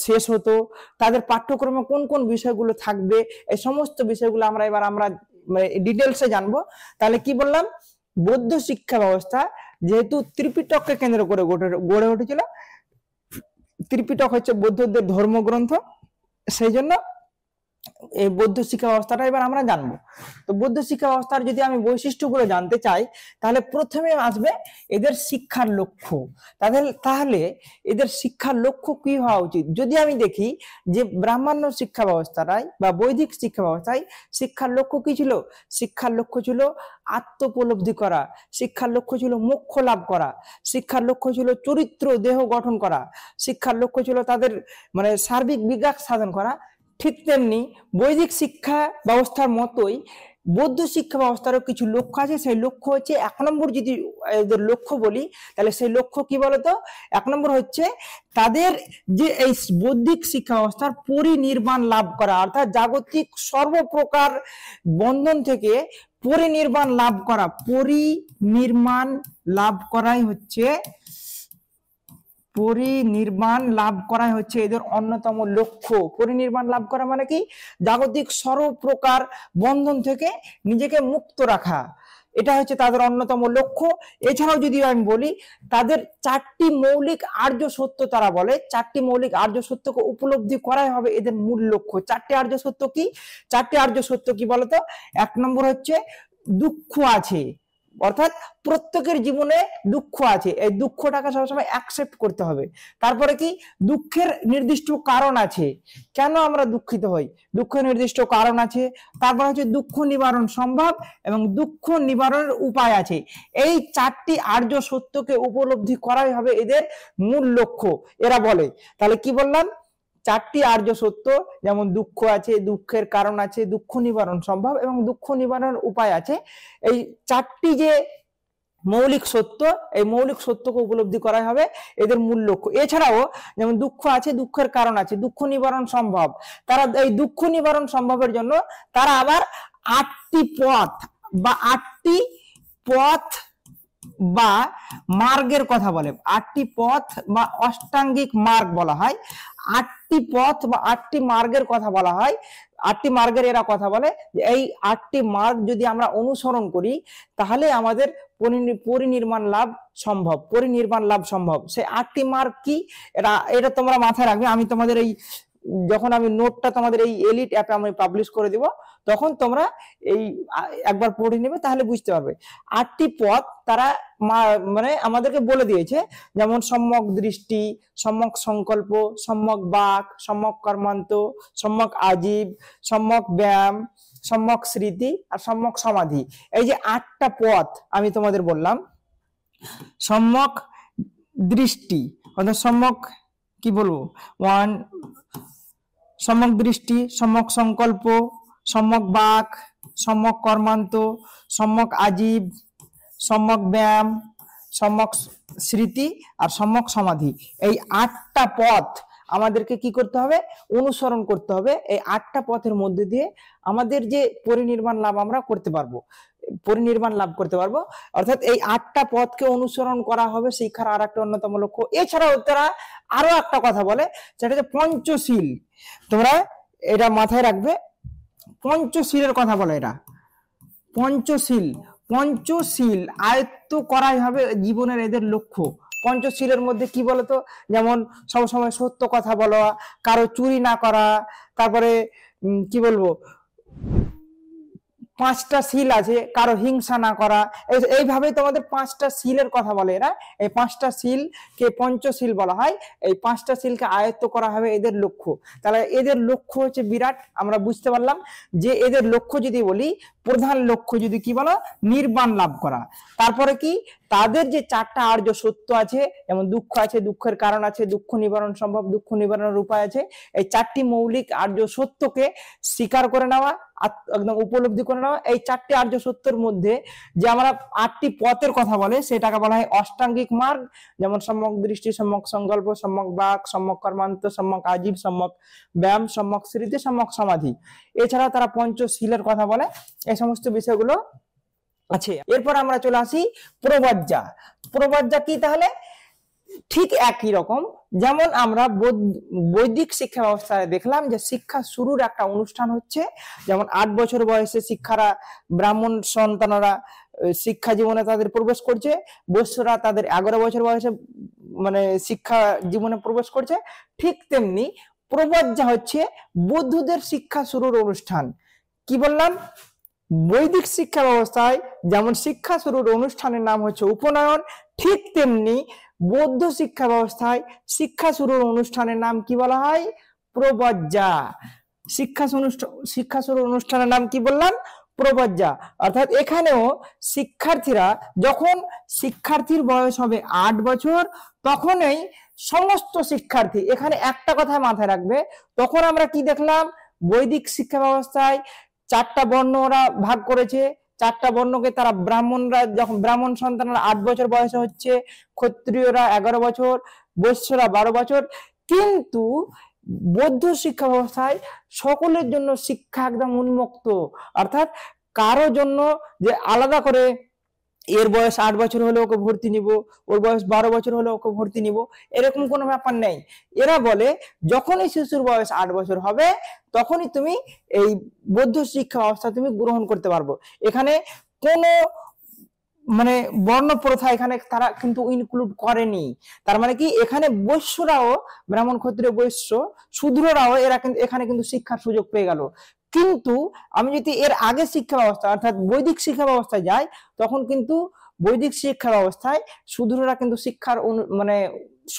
শেষ হতো, তাদের পাঠ্যক্রমে কোন কোন বিষয়গুলো থাকবে, এই সমস্ত বিষয়গুলো আমরা ডিটেলসে জানবো। তাহলে কি বললাম, বৌদ্ধ শিক্ষা ব্যবস্থা যেহেতু ত্রিপিটককে কেন্দ্র করে গড়ে উঠেছিল, ত্রিপিটক হচ্ছে বৌদ্ধদের ধর্মগ্রন্থ, সেই জন্য এই বৌদ্ধ শিক্ষা ব্যবস্থাটা এবার আমরা জানবো। তো বৌদ্ধ শিক্ষা ব্যবস্থার যদি আমি বৈশিষ্ট্যগুলো জানতে চাই, তাহলে প্রথমে আসবে এদের শিক্ষার লক্ষ্য। তাহলে এদের শিক্ষার লক্ষ্য কি হওয়া উচিত? যদি আমি দেখি যে ব্রাহ্মণ্য শিক্ষা ব্যবস্থাটাই বা বৈদিক শিক্ষা ব্যবস্থায় শিক্ষার লক্ষ্য কি ছিল? শিক্ষার লক্ষ্য ছিল আত্মোপলব্ধি করা, শিক্ষার লক্ষ্য ছিল মোক্ষ লাভ করা, শিক্ষার লক্ষ্য ছিল চরিত্র দেহ গঠন করা, শিক্ষার লক্ষ্য ছিল তাদের সার্বিক বিকাশ সাধন করা। ঠিক তেমনি বৈদিক শিক্ষা ব্যবস্থার মতোই বৌদ্ধ শিক্ষা ব্যবস্থারও কিছু লক্ষ্য আছে। সেই লক্ষ্য হচ্ছে, 1 নম্বর যদি এদের লক্ষ্য বলি, তাহলে সেই লক্ষ্য কি বলতো? 1 নম্বর হচ্ছে তাদের যে এই বৌদ্ধিক শিক্ষা ব্যবস্থার পরিনির্বাণ লাভ করা, অর্থাৎ জাগতিক সর্বপ্রকার বন্ধন থেকে পরিনির্বাণ লাভ করা। পরিনির্বাণ লাভ করাই হচ্ছে এদের অন্যতম লক্ষ্য। পরিনির্বাণ লাভ করা মানে কি? জাগতিক সর্বপ্রকার বন্ধন থেকে নিজেকে মুক্ত রাখা, এটা হচ্ছে তাদের অন্যতম লক্ষ্য। এছাড়াও যদি আমি বলি, তাদের 4টি মৌলিক আর্য সত্য তারা বলে, 4টি মৌলিক আর্য সত্যকে উপলব্ধি করাই হবে এদের মূল লক্ষ্য। 4টি আর্য সত্য কি? 4টি আর্য সত্য কি বলতো? 1 নম্বর হচ্ছে দুঃখ আছে, অর্থাৎ প্রত্যেকের জীবনে দুঃখ আছে, এই দুঃখটাকে সবসময় অ্যাকসেপ্ট করতে হবে। তারপরে কি? দুঃখের নির্দিষ্ট কারণ আছে, কেন আমরা দুঃখিত হই, দুঃখের নির্দিষ্ট কারণ আছে। তারপর হচ্ছে দুঃখ নিবারণ সম্ভব এবং দুঃখ নিবারণের উপায় আছে। এই 4টি আর্য সত্যকে উপলব্ধি করাই হবে এদের মূল লক্ষ্য, এরা বলে। তাহলে কি বললাম? 4টি আর্য সত্য, যেমন দুঃখ আছে, দুঃখের কারণ আছে, দুঃখ নিবারণ সম্ভব এবং দুঃখ নিবারণের উপায় আছে। এই 4টি যে মৌলিক সত্য, এই মৌলিক সত্যকে উপলব্ধি করা হবে এদের মূল লক্ষ্য। এছাড়াও যেমন দুঃখ আছে, দুঃখের কারণ আছে, দুঃখ নিবারণ সম্ভব, তারা এই দুঃখ নিবারণ সম্ভবের জন্য তারা আবার 8টি পথ বা 8টি পথ বা মার্গের কথা বলে। 8টি পথ বা অষ্টাঙ্গিক মার্গ বলা হয়। 8টি পথ বা 8টি মার্গের কথা বলা হয়। 8টি মার্গের এরা কথা বলে যে এই 8টি মার্গ যদি আমরা অনুসরণ করি তাহলে আমাদের পরিনির্মাণ লাভ সম্ভব, পরিনির্মাণ লাভ সম্ভব। সেই 8টি মার্গ কি, এটা তোমরা মাথায় রাখবে। আমি তোমাদের এই যখন আমি নোটটা তোমাদের এই এলিট অ্যাপে আমি পাবলিশ করে দিব তখন তোমরা এই একবার পড়ে নেবে, তাহলে বুঝতে পারবে। 8টি পথ তারা মানে আমাদেরকে বলে দিয়েছে, যেমন সম্যক দৃষ্টি, সম্যক সংকল্প, সম্যক বাক, সম্যক কর্মান্ত, সম্যক আজীব, সম্যক ব্যায়াম, সম্যক স্মৃতি আর সম্যক সমাধি। এই যে 8টা পথ আমি তোমাদের বললাম, সম্যক দৃষ্টি অর্থাৎ সম্যক কি বলবো, সম্যক দৃষ্টি, সম্যক সংকল্প, সম্যক বাক, সম্যক কর্মান্ত, সম্যক আজীব, সম্যক ব্যায়াম, সম্যক স্মৃতি আর সম্যক সমাধি। এই 8টা পথ আমাদেরকে কি করতে হবে, অনুসরণ করতে হবে। এই 8টা পথের মধ্যে দিয়ে আমাদের যে পরিনির্বাণ লাভ আমরা করতে পারবো, পরিনির্বাণ লাভ করতে পারবো। অর্থাৎ এই 8টা পথকে অনুসরণ করা হবে শিক্ষার আর একটা অন্যতম লক্ষ্য। এছাড়াও তারা আরো একটা কথা বলে, সেটা হচ্ছে পঞ্চশীল। তোমরা এটা মাথায় রাখবে, পঞ্চশীলের কথা বলে এরা। পঞ্চশীল, পঞ্চশীল আয়ত্ত করাই হবে জীবনের এদের লক্ষ্য। পঞ্চশীলের মধ্যে কি বলতো, যেমন সবসময় সত্য কথা বলা, কারো চুরি না করা, তারপরে কি বলবো 5টা শীল আছে, কারো হিংসা না করা। এইভাবে তোমাদের 5টা শীলের কথা বলে এরা। এই 5টা শীলকে পঞ্চশীল বলা হয়। এই 5টা শীলকে আয়ত্ত করা হবে এদের লক্ষ্য। তাহলে এদের লক্ষ্য হচ্ছে বিরাট। আমরা বুঝতে পারলাম যে এদের লক্ষ্য যদি বলি, প্রধান লক্ষ্য যদি কি বলো, নির্বাণ লাভ করা। তারপরে কি, তাদের যে 4টা আর্য সত্য আছে, যেমন দুঃখ আছে, দুঃখের কারণ আছে, দুঃখ নিবারণ সম্ভব, দুঃখ নিবারণের উপায় আছে। এই 4টি মৌলিক আর্য সত্যকে স্বীকার করে নেওয়া, একদম উপলব্ধি করে নেওয়া। এই 4টি আর্য সত্যের মধ্যে যে আমরা 8টি পথের কথা বলে সেটাকে বলা হয় অষ্টাঙ্গিক মার্গ, যেমন সম্যক দৃষ্টি, সম্যক সংকল্প, সম্যক বাক, সম্যক কর্মান্ত, সম্যক আজীব, সম্যক ব্যায়াম, সম্যক স্মৃতি, সম্যক সমাধি। এছাড়া তারা পঞ্চশীলের কথা বলে। এই সমস্ত বিষয়গুলো আছে। এরপর আমরা চলে আসি প্রবজ্জা। প্রবজ্জা কি, তাহলে ঠিক একই রকম যেমন আমরা বৈদিক শিক্ষা ব্যবস্থায় দেখলাম যে শিক্ষা শুরুর একটা অনুষ্ঠান হচ্ছে, যেমন 8 বছর বয়সে শিক্ষারা, ব্রাহ্মণ সন্তানরা শিক্ষা জীবনে তাদের প্রবেশ করছে, বৈশ্যরা তাদের 11 বছর বয়সে মানে শিক্ষা জীবনে প্রবেশ করছে। ঠিক তেমনি প্রবজ্জা হচ্ছে বৌদ্ধদের শিক্ষা শুরুর অনুষ্ঠান। কি বললাম, বৈদিক শিক্ষা ব্যবস্থায় যেমন শিক্ষা শুরুর অনুষ্ঠানের নাম হচ্ছে উপনয়ন, ঠিক তেমনি বৌদ্ধ শিক্ষা ব্যবস্থায় শিক্ষা শুরুর অনুষ্ঠানের নাম কি বলা হয়, প্রবজ্জা। শিক্ষা শুরুর অনুষ্ঠানের নাম কি বললাম, প্রবজ্জা। অর্থাৎ এখানেও শিক্ষার্থীরা যখন শিক্ষার্থীর বয়স হবে 8 বছর, তখনই সমস্ত শিক্ষার্থী, এখানে একটা কথা মাথায় রাখবে, তখন আমরা কি দেখলাম, বৈদিক শিক্ষা ব্যবস্থায় 4টা বর্ণ ওরা ভাগ করেছে। 4টা বর্ণকে তারা ব্রাহ্মণরা, যখন ব্রাহ্মণ সন্তানরা 8 বছর বয়সে হচ্ছে, ক্ষত্রিয়রা 11 বছর, বৈশ্যরা 12 বছর। কিন্তু বৌদ্ধ শিক্ষা ব্যবস্থায় সকলের জন্য শিক্ষা একদম উন্মুক্ত। অর্থাৎ কারো জন্য যে আলাদা করে এর বয়স 8 বছর হলে ওকে ভর্তি নিব, ওর বয়স 12 বছর হলে ওকে ভর্তি নিব, এরকম কোনো ব্যাপার নেই। এরা বলে যখনই শিশুর বয়স 8 বছর হবে তখনই তুমি এই বৌদ্ধ শিক্ষা ব্যবস্থা তুমি গ্রহণ করতে পারবো। এখানে কোনো মানে বর্ণ প্রথা এখানে তারা কিন্তু ইনক্লুড করেনি। তার মানে কি, এখানে বৈশ্যরাও, ব্রাহ্মণ ক্ষত্রিয় বৈশ্য শূদ্ররাও এরা কিন্তু এখানে কিন্তু শিক্ষার সুযোগ পেয়ে গেল। কিন্তু আমি যদি এর আগে শিক্ষা ব্যবস্থা অর্থাৎ বৈদিক শিক্ষা ব্যবস্থায় যাই, তখন কিন্তু বৈদিক শিক্ষা ব্যবস্থায় শূদ্ররা কিন্তু শিক্ষার মানে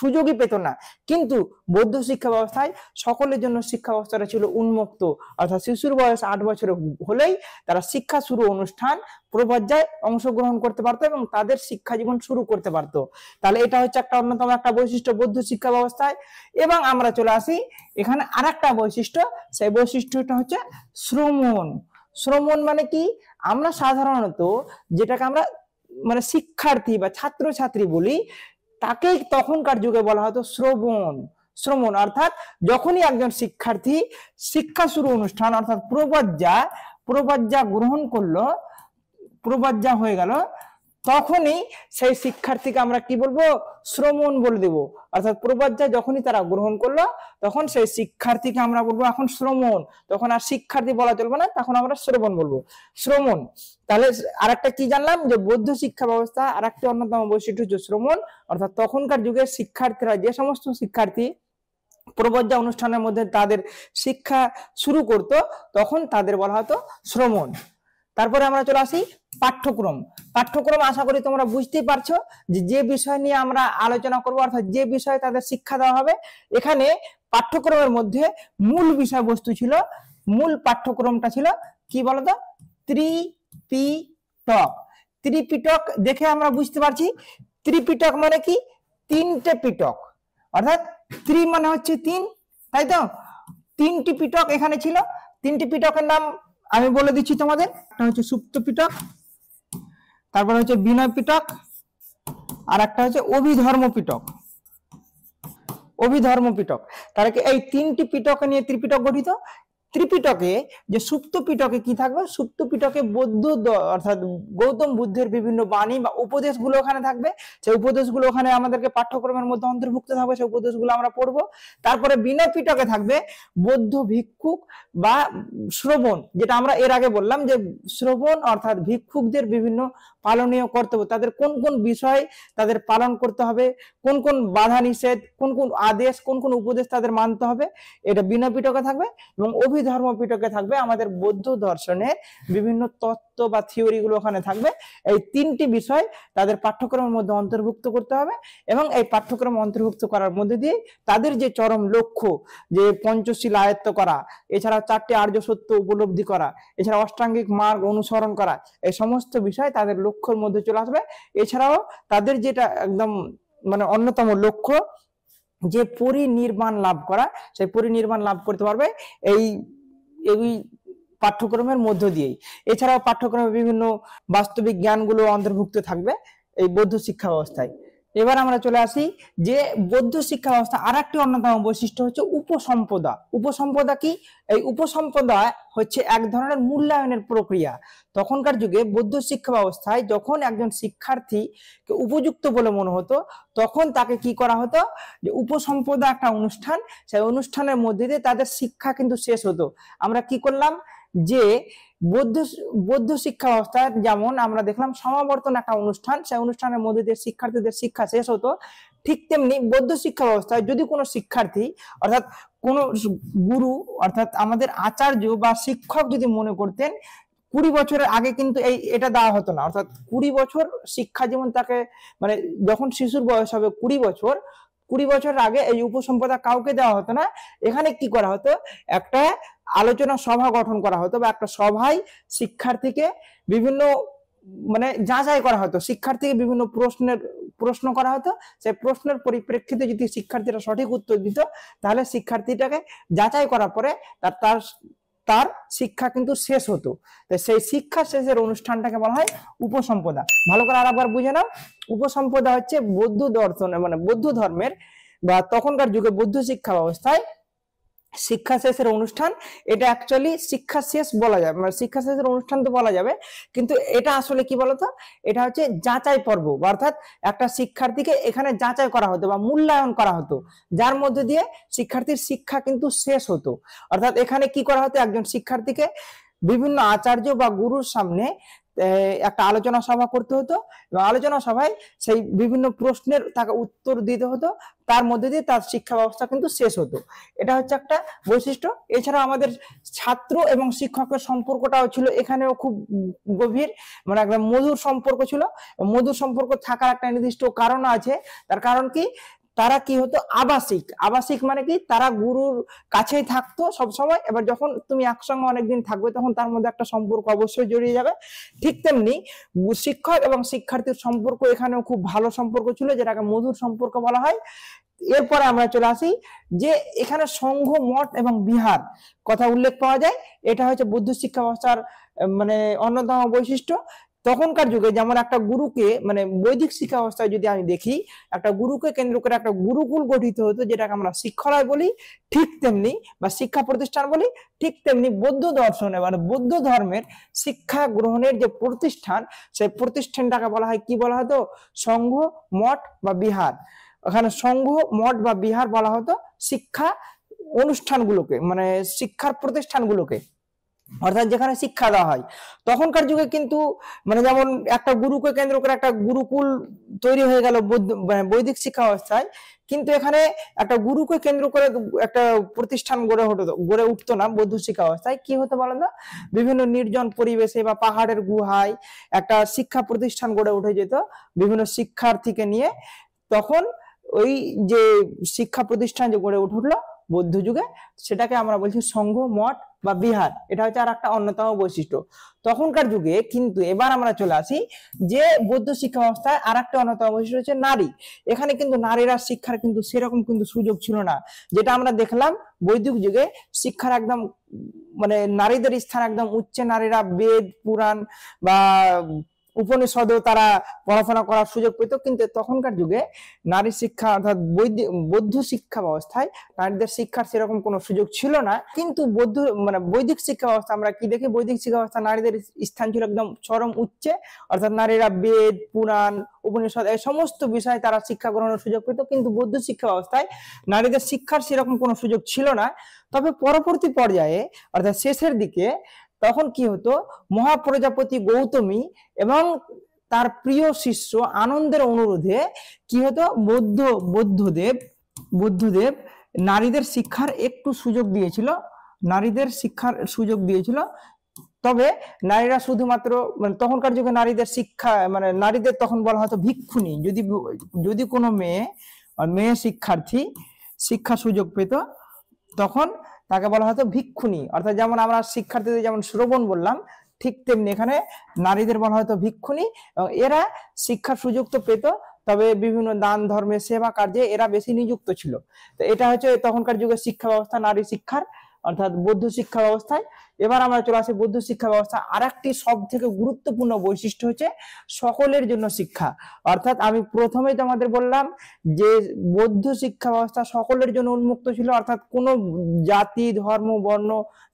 সুযোগই পেত না। কিন্তু বৌদ্ধ শিক্ষা ব্যবস্থায় সকলের জন্য শিক্ষা ব্যবস্থাটা ছিল উন্মুক্ত। অর্থাৎ শিশুর বয়স 8 বছর হলেই তারা শিক্ষা শুরু অনুষ্ঠান প্রবজ্জায় অংশগ্রহণ করতে পারতো এবং তাদের শিক্ষা জীবন শুরু করতে পারতো। তাহলে এটা হচ্ছে একটা অন্যতম একটা বৈশিষ্ট্য বৌদ্ধ শিক্ষা ব্যবস্থায়। এবং আমরা চলে আসি এখানে আরেকটা বৈশিষ্ট্য, সেই বৈশিষ্ট্যটা হচ্ছে শ্রমণ। শ্রমণ মানে কি, আমরা সাধারণত যেটাকে আমরা মানে শিক্ষার্থী বা ছাত্রছাত্রী বলি, তাকেই তখনকার যুগে বলা হতো শ্রবণ। শ্রবণ অর্থাৎ যখনই একজন শিক্ষার্থী শিক্ষা শুরু অনুষ্ঠান অর্থাৎ প্রবজ্জা গ্রহণ করলো, প্রবজ্জা হয়ে গেল, তখনই সেই শিক্ষার্থীকে আমরা কি বলবো? শ্রবণ বলে দেব। অর্থাৎ প্রবজ্জা যখনই তারা গ্রহণ করলো, তখন সেই শিক্ষার্থীকে আমরা বলবো এখন শ্রবণ। তখন আর শিক্ষার্থী বলা চলবে না, তখন আমরা শ্রবণ বলবো, শ্রবণ। তাহলে আরেকটা কি জানলাম, যে বৌদ্ধ শিক্ষা ব্যবস্থা আরেকটি অন্যতম বৈশিষ্ট্য হচ্ছে শ্রবণ। অর্থাৎ তখনকার যুগের শিক্ষার্থীরা, যে সমস্ত শিক্ষার্থী প্রবজ্জা অনুষ্ঠানের মধ্যে তাদের শিক্ষা শুরু করত, তখন তাদের বলা হতো শ্রবণ। তারপরে আমরা চলে আসি পাঠ্যক্রম। পাঠ্যক্রম আশা করি তোমরা বুঝতেই পারছো যে বিষয় নিয়ে আমরা আলোচনা করব, অর্থাৎ যে বিষয়ে তাদের শিক্ষা দেওয়া হবে। এখানে পাঠ্যক্রমের মধ্যে মূল বিষয়বস্তু ছিল, মূল পাঠ্যক্রমটা ছিল কি বলতো? ত্রিপিটক। ত্রিপিটক দেখে আমরা বুঝতে পারছি, ত্রিপিটক মানে কি? তিনটে পিটক। অর্থাৎ ত্রি মানে হচ্ছে তিন, তাই তো? তিনটি পিটক এখানে ছিল। তিনটি পিটকের নাম আমি বলে দিচ্ছি তোমাদের। একটা হচ্ছে সুপ্ত পিটক, তারপর হচ্ছে বিনয় পিটক, আর একটা হচ্ছে অভিধর্ম পিটক। অভিধর্ম পিটক। তাহলে এই তিনটি পিটকে নিয়ে ত্রিপিটক গঠিত। ত্রিপিটকে যে সুপ্ত পিটকে কি থাকবে? সুপ্ত পিটকে বৌদ্ধ অর্থাৎ গৌতম বুদ্ধের বিভিন্ন বাণী বা উপদেশগুলো ওখানে থাকবে। সেই উপদেশগুলো ওখানে আমাদেরকে পাঠ্যক্রমের মধ্যে অন্তর্ভুক্ত থাকবে, সেই উপদেশগুলো আমরা পড়বো। তারপরে বিনয় পিটকে থাকবে বৌদ্ধ ভিক্ষুক বা শ্রবণ, যেটা আমরা এর আগে বললাম যে শ্রবণ অর্থাৎ ভিক্ষুকদের বিভিন্ন পালনীয় কর্তব্য, তাদের কোন কোন বিষয় তাদের পালন করতে হবে, কোন কোন বাধা নিষেধ, কোন কোন আদেশ, কোন কোন উপদেশ তাদের মানতে হবে, এটা বিনয় পিটকে থাকবে। এবং অভিধর্ম পিটকে থাকবে আমাদের বৌদ্ধ দর্শনের বিভিন্ন তত্ত্ব বা থিওরি গুলো ওখানে থাকবে। এই তিনটি বিষয় তাদের পাঠ্যক্রমের মধ্যে অন্তর্ভুক্ত করতে হবে, এবং এই পাঠ্যক্রম অন্তর্ভুক্ত করার মধ্যে দিয়ে তাদের যে চরম লক্ষ্য, যে পঞ্চশীল আয়ত্ত করা, এছাড়া 4টি আর্য সত্য উপলব্ধি করা, এছাড়া অষ্টাঙ্গিক মার্গ অনুসরণ করা, এই সমস্ত বিষয় তাদের লক্ষ্যের মধ্যে চলে আসবে। এছাড়াও তাদের যেটা একদম মানে অন্যতম লক্ষ্য, যে পরিনির্বাণ লাভ করা, সেই পরিনির্বাণ লাভ করতে পারবে এই পাঠ্যক্রমের মধ্য দিয়েই। এছাড়াও পাঠ্যক্রমে বিভিন্ন বাস্তবিক জ্ঞানগুলো অন্তর্ভুক্ত থাকবে এই বৌদ্ধ শিক্ষা ব্যবস্থায়। এবার আমরা চলে আসি যে বৌদ্ধ শিক্ষা ব্যবস্থা আর একটি অন্যতম বৈশিষ্ট্য হচ্ছে উপসম্পদা। উপসম্পদা কি? এই উপসম্পদা হচ্ছে এক ধরনের মূল্যায়নের প্রক্রিয়া। তখনকার যুগে বৌদ্ধ শিক্ষা ব্যবস্থায় যখন একজন শিক্ষার্থীকে উপযুক্ত বলে মনে হতো, তখন তাকে কি করা হতো, যে উপসম্পদা একটা অনুষ্ঠান, সেই অনুষ্ঠানের মধ্যে দিয়ে তাদের শিক্ষা কিন্তু শেষ হতো। আমরা কি করলাম, যে বৌদ্ধ শিক্ষা ব্যবস্থা যেমন আমরা দেখলাম সমাবর্তন একটা অনুষ্ঠান, সেই অনুষ্ঠানের মধ্যে দিয়ে শিক্ষার্থীদের শিক্ষা শেষ হতো, ঠিক তেমনি বৌদ্ধ শিক্ষা ব্যবস্থায় যদি কোনো শিক্ষার্থী অর্থাৎ কোনো গুরু অর্থাৎ আমাদের আচার্য বা শিক্ষক যদি মনে করতেন 20 বছরের আগে কিন্তু এটা দেওয়া হতো না। অর্থাৎ 20 বছর শিক্ষা যেমন তাকে মানে যখন শিশুর বয়স হবে 20 বছরের আগে এই উপসম্পদা কাউকে দেওয়া হতো না। এখানে কি করা হতো, একটা আলোচনা সভা গঠন করা হতো, বা একটা সভায় শিক্ষার্থীকে বিভিন্ন মানে যাচাই করা হতো, শিক্ষার্থীকে বিভিন্ন প্রশ্ন করা হতো। সেই প্রশ্নের পরিপ্রেক্ষিতে যদি শিক্ষার্থীরা সঠিক উত্তর দিত, তাহলে শিক্ষার্থীটাকে যাচাই করার পরে তার শিক্ষা কিন্তু শেষ হতো। তো সেই শিক্ষা শেষের অনুষ্ঠানটাকে বলা হয় উপসম্পদা। ভালো করে আরেকবার বুঝে নাও, উপসম্পদা হচ্ছে বৌদ্ধ দর্শনের মানে বৌদ্ধ ধর্মের বা তখনকার যুগে বৌদ্ধ শিক্ষা ব্যবস্থায় শিক্ষা শেষের অনুষ্ঠান। এটা অ্যাকচুয়ালি শিক্ষা শেষ বলা যাবে, মানে শিক্ষা শেষের অনুষ্ঠান তো বলা যাবে, কিন্তু এটা আসলে কি বলতো, এটা হচ্ছে যাচাই পর্ব। অর্থাৎ একটা শিক্ষার্থীকে এখানে যাচাই করা হতো বা মূল্যায়ন করা হতো, যার মধ্যে দিয়ে শিক্ষার্থীর শিক্ষা কিন্তু শেষ হতো। অর্থাৎ এখানে কি করা হতো, একজন শিক্ষার্থীকে বিভিন্ন আচার্য বা গুরুর সামনে একটা আলোচনা সভা করতে হতো, এবং আলোচনা সভায় সেই বিভিন্ন প্রশ্নের তাকে উত্তর দিতে হতো, তার মধ্যে দিয়ে তার শিক্ষা ব্যবস্থা কিন্তু শেষ হতো। এটা হচ্ছে একটা বৈশিষ্ট্য। এছাড়া আমাদের ছাত্র এবং শিক্ষকের সম্পর্কটাও ছিল এখানেও খুব গভীর, মানে একটা মধুর সম্পর্ক ছিল। মধুর সম্পর্ক থাকার একটা নির্দিষ্ট কারণ আছে। তার কারণ কি, তারা কি হতো আবাসিক মানে কি, তারা গুরুর কাছেই থাকতো সব সময়। এবার যখন তুমি একসঙ্গে অনেকদিন থাকবে, তখন তার মধ্যে একটা সম্পর্ক অবশ্যই জড়িয়ে যাবে। ঠিক তেমনি শিক্ষক এবং শিক্ষার্থীর সম্পর্ক এখানেও খুব ভালো সম্পর্ক ছিল, যেটাকে মধুর সম্পর্ক বলা হয়। এরপরে আমরা চলে আসি যে এখানে সংঘ, মঠ এবং বিহার কথা উল্লেখ পাওয়া যায়। এটা হচ্ছে বৌদ্ধ শিক্ষা ব্যবস্থার মানে অন্যতম বৈশিষ্ট্য। তখনকার যুগে যেমন একটা গুরুকে মানে বৈদিক শিক্ষা ব্যবস্থায় যদি আমি দেখি একটা গুরুকে কেন্দ্র করে একটা গুরুকুল গঠিত হতো, যেটাকে আমরা শিক্ষালয় বলি, ঠিক তেমনি বা শিক্ষা প্রতিষ্ঠান বলি, ঠিক তেমনি বৌদ্ধ দর্শনে মানে বৌদ্ধ ধর্মের শিক্ষা গ্রহণের যে প্রতিষ্ঠান, সেই প্রতিষ্ঠানটাকে বলা হয় কি বলা হতো? সংঘ, মঠ বা বিহার। ওখানে সংঘ, মঠ বা বিহার বলা হতো শিক্ষা অনুষ্ঠানগুলোকে, মানে শিক্ষার প্রতিষ্ঠানগুলোকে, অর্থাৎ যেখানে শিক্ষা দেওয়া হয়। তখনকার যুগে কিন্তু মানে যেমন একটা গুরুকে কেন্দ্র করে একটা গুরুকুল তৈরি হয়ে গেল বৈদিক শিক্ষা ব্যবস্থায়, কিন্তু এখানে একটা গুরুকে কেন্দ্র করে একটা প্রতিষ্ঠান গড়ে উঠতো না। বৌদ্ধ শিক্ষা ব্যবস্থায় কি হতো বলেন না? বিভিন্ন নির্জন পরিবেশে বা পাহাড়ের গুহায় একটা শিক্ষা প্রতিষ্ঠান গড়ে উঠে যেত বিভিন্ন শিক্ষার্থীকে নিয়ে। তখন ওই যে শিক্ষা প্রতিষ্ঠান যে গড়ে উঠলো বৌদ্ধ যুগে, সেটাকে আমরা বলছি সংঘ, মঠ বা বিহার। এটা হচ্ছে আর একটা অন্যতম বৈশিষ্ট্য তখনকার যুগে। কিন্তু এবার আমরা চলে আসি যে বৌদ্ধ শিক্ষা ব্যবস্থায় আর একটা অন্যতম বৈশিষ্ট্য হচ্ছে নারী। এখানে কিন্তু নারীরা শিক্ষার কিন্তু সেরকম কিন্তু সুযোগ ছিল না। যেটা আমরা দেখলাম বৈদিক যুগে শিক্ষার একদম মানে নারীদের স্থান একদম উচ্চে, নারীরা বেদ, পুরাণ বা উপনিষদেও তারা পড়াশোনা করার সুযোগ পেত। কিন্তু তখনকার যুগে নারী শিক্ষা অর্থাৎ বৌদ্ধ শিক্ষা ব্যবস্থায় নারীদের শিক্ষার সেরকম কোনো সুযোগ ছিল না। কিন্তু বৈদিক শিক্ষা ব্যবস্থা আমরা কি দেখি? বৈদিক শিক্ষা ব্যবস্থা নারীদের স্থান ছিল একদম চরম উচ্চে, অর্থাৎ নারীরা বেদ, পুরাণ, উপনিষদ এই সমস্ত বিষয়ে তারা শিক্ষা গ্রহণের সুযোগ পেত। কিন্তু বৌদ্ধ শিক্ষা ব্যবস্থায় নারীদের শিক্ষার সেরকম কোনো সুযোগ ছিল না। তবে পরবর্তী পর্যায়ে অর্থাৎ শেষের দিকে তখন কি হতো? মহাপ্রজাপতি গৌতমী এবং তার প্রিয় শিষ্য আনন্দের অনুরোধে কি হতো? বুদ্ধদেব নারীদের শিক্ষার একটু সুযোগ দিয়েছিল। তবে নারীরা শুধুমাত্র মানে তখনকার যুগে নারীদের শিক্ষা মানে নারীদের তখন বলা হতো ভিক্ষুণী। যদি কোনো মেয়ে শিক্ষার্থী শিক্ষা সুযোগ পেত তখন তাকে বলা হতো ভিক্ষুণী। অর্থাৎ যেমন আমরা শিক্ষার্থীদের যেমন শ্রবণ বললাম, ঠিক তেমনি এখানে নারীদের বলা হতো ভিক্ষুণী। এবং এরা শিক্ষার সুযোগ তো পেত, তবে বিভিন্ন দান ধর্মে সেবা কার্যে এরা বেশি নিযুক্ত ছিল। তো এটা হচ্ছে তখনকার যুগের শিক্ষা ব্যবস্থা নারী শিক্ষার অর্থাৎ বৌদ্ধ শিক্ষা ব্যবস্থায়। এবার আমরা চলে আসি বৌদ্ধ শিক্ষা ব্যবস্থা আর একটি সব থেকে গুরুত্বপূর্ণ বৈশিষ্ট্য হচ্ছে সকলের জন্য শিক্ষা। অর্থাৎ আমি প্রথমেই তোমাদের বললাম যে বৌদ্ধ শিক্ষা ব্যবস্থা সকলের জন্য উন্মুক্ত ছিল, অর্থাৎ কোনো জাতি, ধর্ম, বর্ণ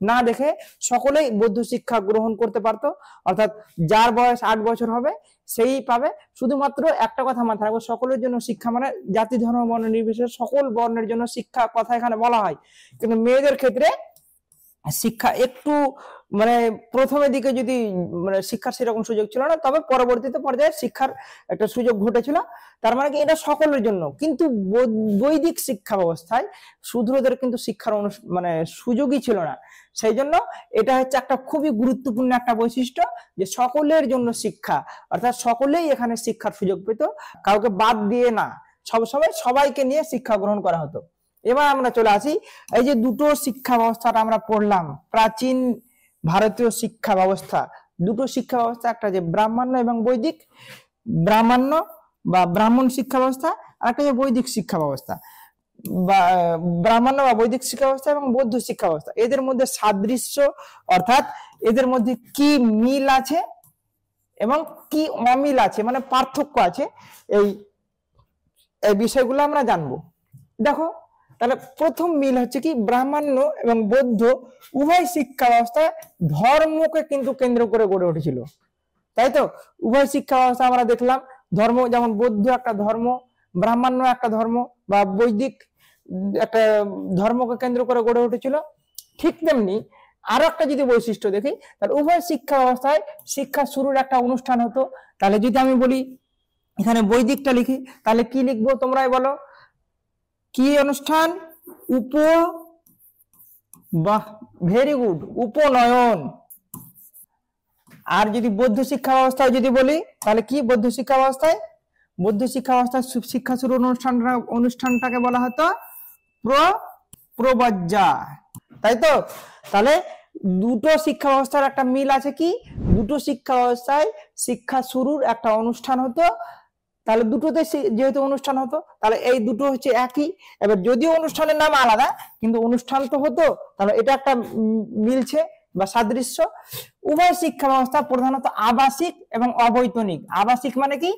না দেখে সকলেই বৌদ্ধ শিক্ষা গ্রহণ করতে পারতো। অর্থাৎ যার বয়স 8 বছর হবে সেই পাবে। শুধুমাত্র একটা কথা মাথায় রাখবো, সকলের জন্য শিক্ষা মানে জাতি, ধর্ম, বর্ণ নির্বিশেষে সকল বর্ণের জন্য শিক্ষা কথা এখানে বলা হয়। কিন্তু মেয়েদের ক্ষেত্রে শিক্ষা একটু মানে প্রথমের দিকে যদি মানে শিক্ষার সেরকম সুযোগ ছিল না, তবে পরবর্তীতে পর্যায়ে শিক্ষার একটা সুযোগ ঘটেছিল। তার মানে কি এটা সকলের জন্য। কিন্তু বৈদিক শিক্ষা ব্যবস্থায় শূদ্রদের কিন্তু শিক্ষার মানে সুযোগই ছিল না। সেই জন্য এটা হচ্ছে একটা খুবই গুরুত্বপূর্ণ একটা বৈশিষ্ট্য যে সকলের জন্য শিক্ষা, অর্থাৎ সকলেই এখানে শিক্ষার সুযোগ পেত, কাউকে বাদ দিয়ে না, সবসময় সবাইকে নিয়ে শিক্ষা গ্রহণ করা হতো। এবার আমরা চলে আসি এই যে দুটো শিক্ষা ব্যবস্থাটা আমরা পড়লাম, প্রাচীন ভারতীয় শিক্ষা ব্যবস্থা, দুটো শিক্ষা ব্যবস্থা, একটা যে ব্রাহ্মণ্য এবং বৈদিক, ব্রাহ্মণ্য বা ব্রাহ্মণ শিক্ষা ব্যবস্থা, আর একটা যে বৈদিক শিক্ষা ব্যবস্থা বা ব্রাহ্মণ্য বা বৈদিক শিক্ষা ব্যবস্থা এবং বৌদ্ধ শিক্ষা ব্যবস্থা। এদের মধ্যে সাদৃশ্য অর্থাৎ এদের মধ্যে কি মিল আছে এবং কি অমিল আছে মানে পার্থক্য আছে, এই বিষয়গুলো আমরা জানবো। দেখো তাহলে প্রথম মিল হচ্ছে কি, ব্রাহ্মণ্য এবং বৌদ্ধ উভয় শিক্ষা ব্যবস্থা ধর্মকে কিন্তু কেন্দ্র করে গড়ে উঠেছিল, তাই তো? উভয় শিক্ষা ব্যবস্থা আমরা দেখলাম ধর্ম, যেমন বৌদ্ধ একটা ধর্ম, ব্রাহ্মণ্য একটা ধর্ম বা বৈদিক একটা ধর্মকে কেন্দ্র করে গড়ে উঠেছিল। ঠিক তেমনি আরো একটা যদি বৈশিষ্ট্য দেখি, তাহলে উভয় শিক্ষা ব্যবস্থায় শিক্ষা শুরুর একটা অনুষ্ঠান হতো। তাহলে যদি আমি বলি এখানে বৈদিকটা লিখি, তাহলে কি লিখবো তোমরাই বলো? কি অনুষ্ঠান? বাহ, ভেরি গুড, উপনয়ন। আর যদি বৌদ্ধ শিক্ষা ব্যবস্থায় যদি বলি, তাহলে কি বৌদ্ধ শিক্ষা ব্যবস্থায় শিক্ষা শুরু অনুষ্ঠানটাকে বলা হতো প্রবজ্জা, তাই তো? তাহলে দুটো শিক্ষা ব্যবস্থার একটা মিল আছে কি, দুটো শিক্ষা ব্যবস্থায় শিক্ষা শুরুর একটা অনুষ্ঠান হতো। তাহলে দুটোতে যেহেতু অনুষ্ঠান হতো, তাহলে এই দুটো হচ্ছে একই। এবার যদিও অনুষ্ঠানের নাম আলাদা, কিন্তু অনুষ্ঠান তো হতো, তাহলে এটা একটা মিলছে বা সাদৃশ্য। উভয় শিক্ষা ব্যবস্থা প্রধানত আবাসিক এবং অবৈতনিক। আবাসিক মানে কি,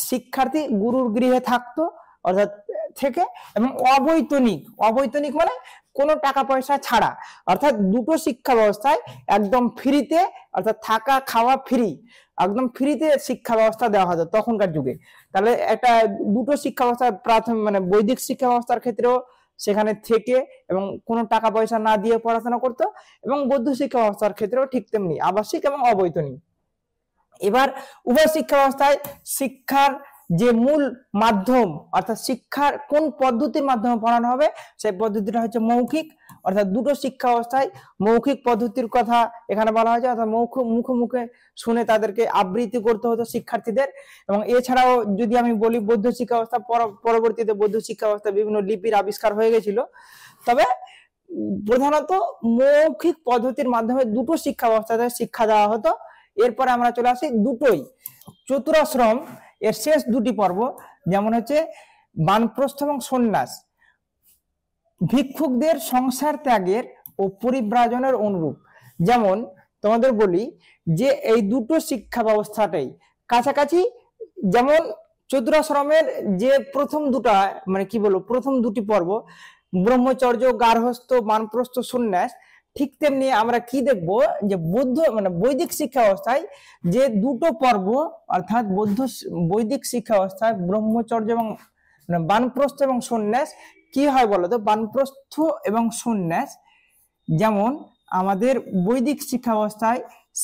শিক্ষার্থী গুরুর গৃহে থাকতো অর্থাৎ থেকে, এবং অবৈতনিক, অবৈতনিক মানে কোনো টাকা পয়সা ছাড়া, অর্থাৎ দুটো শিক্ষা ব্যবস্থায় একদম ফ্রিতে, অর্থাৎ থাকা খাওয়া ফ্রি, একদম ফ্রিতে শিক্ষা ব্যবস্থা দেওয়া হতো তখনকার যুগে। তাহলে একটা দুটো শিক্ষা ব্যবস্থা, প্রাথমিক মানে বৈদিক শিক্ষা ব্যবস্থার ক্ষেত্রেও সেখানে থেকে এবং কোনো টাকা পয়সা না দিয়ে পড়াশোনা করতো, এবং বৌদ্ধ শিক্ষা ব্যবস্থার ক্ষেত্রেও ঠিক তেমনি আবাসিক এবং অবৈতনিক। এবার উভয় শিক্ষা ব্যবস্থায় শিক্ষার যে মূল মাধ্যম, অর্থাৎ শিক্ষার কোন পদ্ধতির মাধ্যমে পড়ানো হবে, সেই পদ্ধতিটা হচ্ছে মৌখিক। অর্থাৎ দুটো শিক্ষা ব্যবস্থায় মৌখিক পদ্ধতির কথা এখানে বলা হয়েছে, অর্থাৎ মুখে মুখে শুনে তাদেরকে আবৃত্তি করতে হতো শিক্ষার্থীদের। এবং এছাড়াও যদি আমি বলি বৌদ্ধ শিক্ষা ব্যবস্থা, পরবর্তীতে বৌদ্ধ শিক্ষা ব্যবস্থা বিভিন্ন লিপির আবিষ্কার হয়ে গেছিল, তবে প্রধানত মৌখিক পদ্ধতির মাধ্যমে দুটো শিক্ষা ব্যবস্থাতে শিক্ষা দেওয়া হতো। এরপরে আমরা চলে আসি দুটোই চতুরাশ্রম এর শেষ দুটি পর্ব, যেমন হচ্ছে বানপ্রস্থ এবং সন্ন্যাস, ভিক্ষুকদের সংসার ত্যাগের ও পরিব্রাজনের অনুরূপ। যেমন তোমাদের বলি যে এই দুটো শিক্ষা ব্যবস্থাটাই কাছাকাছি। যেমন চতুরাশ্রমের যে প্রথম দুটা মানে কি বলবো, প্রথম দুটি পর্ব ব্রহ্মচর্য, গার্হস্থ্য, বানপ্রস্থ, সন্ন্যাস, ঠিক তেমনি আমরা কি দেখবো যে বৌদ্ধ মানে বৈদিক শিক্ষা ব্যবস্থায় যে দুটো পর্ব, অর্থাৎ বৈদিক শিক্ষা ব্যবস্থায় ব্রহ্মচর্য এবং বানপ্রস্থ এবং সন্ন্যাস কি হয় বলতো, বানপ্রস্থ এবং সন্ন্যাস যেমন আমাদের বৈদিক শিক্ষা ব্যবস্থায়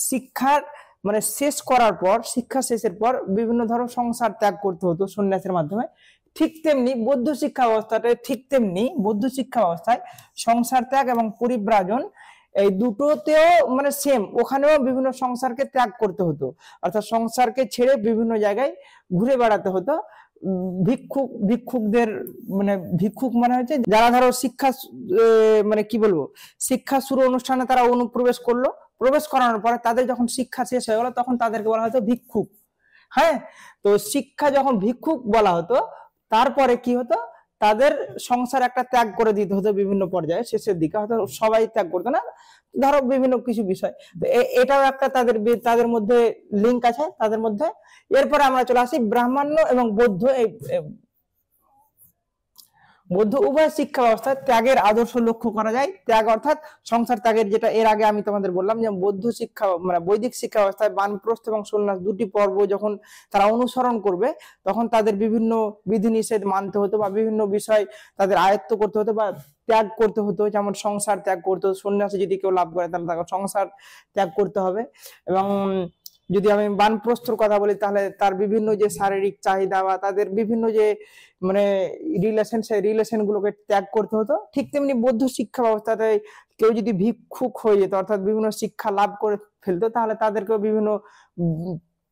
শিক্ষার মানে শেষ করার পর, শিক্ষা শেষের পর বিভিন্ন ধরনের সংসার ত্যাগ করতে হতো সন্ন্যাসের মাধ্যমে, ঠিক তেমনি বৌদ্ধ শিক্ষা ব্যবস্থাটায় ঠিক তেমনি বৌদ্ধ শিক্ষা ব্যবস্থায় সংসার ত্যাগ এবং পরিব্রাজন এই দুটোতেও মানে সেম, ওখানেও বিভিন্ন সংসারকে ত্যাগ করতে হতো, অর্থাৎ সংসারকে ছেড়ে বিভিন্ন জায়গায় ঘুরে বেড়াতে হতো। ভিক্ষুকদের মানে ভিক্ষুক মানে হচ্ছে যারা ধরো শিক্ষা মানে কি বলবো, শিক্ষা শুরু অনুষ্ঠানে তারা অনুপ্রবেশ করলো, প্রবেশ করানোর পরে তাদের যখন শিক্ষা শেষ হয়ে গেল তখন তাদেরকে বলা হতো ভিক্ষুক। হ্যাঁ, তো শিক্ষা যখন ভিক্ষুক বলা হতো, তারপরে কি হতো, তাদের সংসার একটা ত্যাগ করে দিতে হতো বিভিন্ন পর্যায়ে, শেষের দিকে হয়তো সবাই ত্যাগ করতো না, ধরো বিভিন্ন কিছু বিষয়। তো এটাও একটা তাদের মধ্যে লিঙ্ক আছে তাদের মধ্যে। এরপরে আমরা চলে আসি ব্রাহ্মণ্য এবং বৌদ্ধ। এই বৌদ্ধ উভয় শিক্ষা ব্যবস্থায় ত্যাগের আদর্শ লক্ষ্য করা যায়। ত্যাগ অর্থাৎ সংসার ত্যাগের, যেটা এর আগে আমি তোমাদের বললাম যে বৌদ্ধ শিক্ষা মানে বৈদিক শিক্ষা ব্যবস্থায় বানপ্রস্থ এবং সন্ন্যাস দুটি পর্ব যখন তারা অনুসরণ করবে, তখন তাদের বিভিন্ন বিধিনিষেধ মানতে হতো বা বিভিন্ন বিষয় তাদের আয়ত্ত করতে হতো বা ত্যাগ করতে হতো। যেমন সংসার ত্যাগ করতে হতো, সন্ন্যাসে যদি কেউ লাভ করে তাহলে তাকে সংসার ত্যাগ করতে হবে। এবং যদি আমি বানপ্রস্থর কথা বলি, তাহলে তার বিভিন্ন যে শারীরিক চাহিদা বা তাদের বিভিন্ন যে মানে রিলেশন, সেই রিলেশন গুলোকে ত্যাগ করতে হতো। ঠিক তেমনি বৌদ্ধ শিক্ষা ব্যবস্থাতে কেউ যদি ভিক্ষুক হয়ে যেত, অর্থাৎ বিভিন্ন শিক্ষা লাভ করে ফেলতো, তাহলে তাদেরকেও বিভিন্ন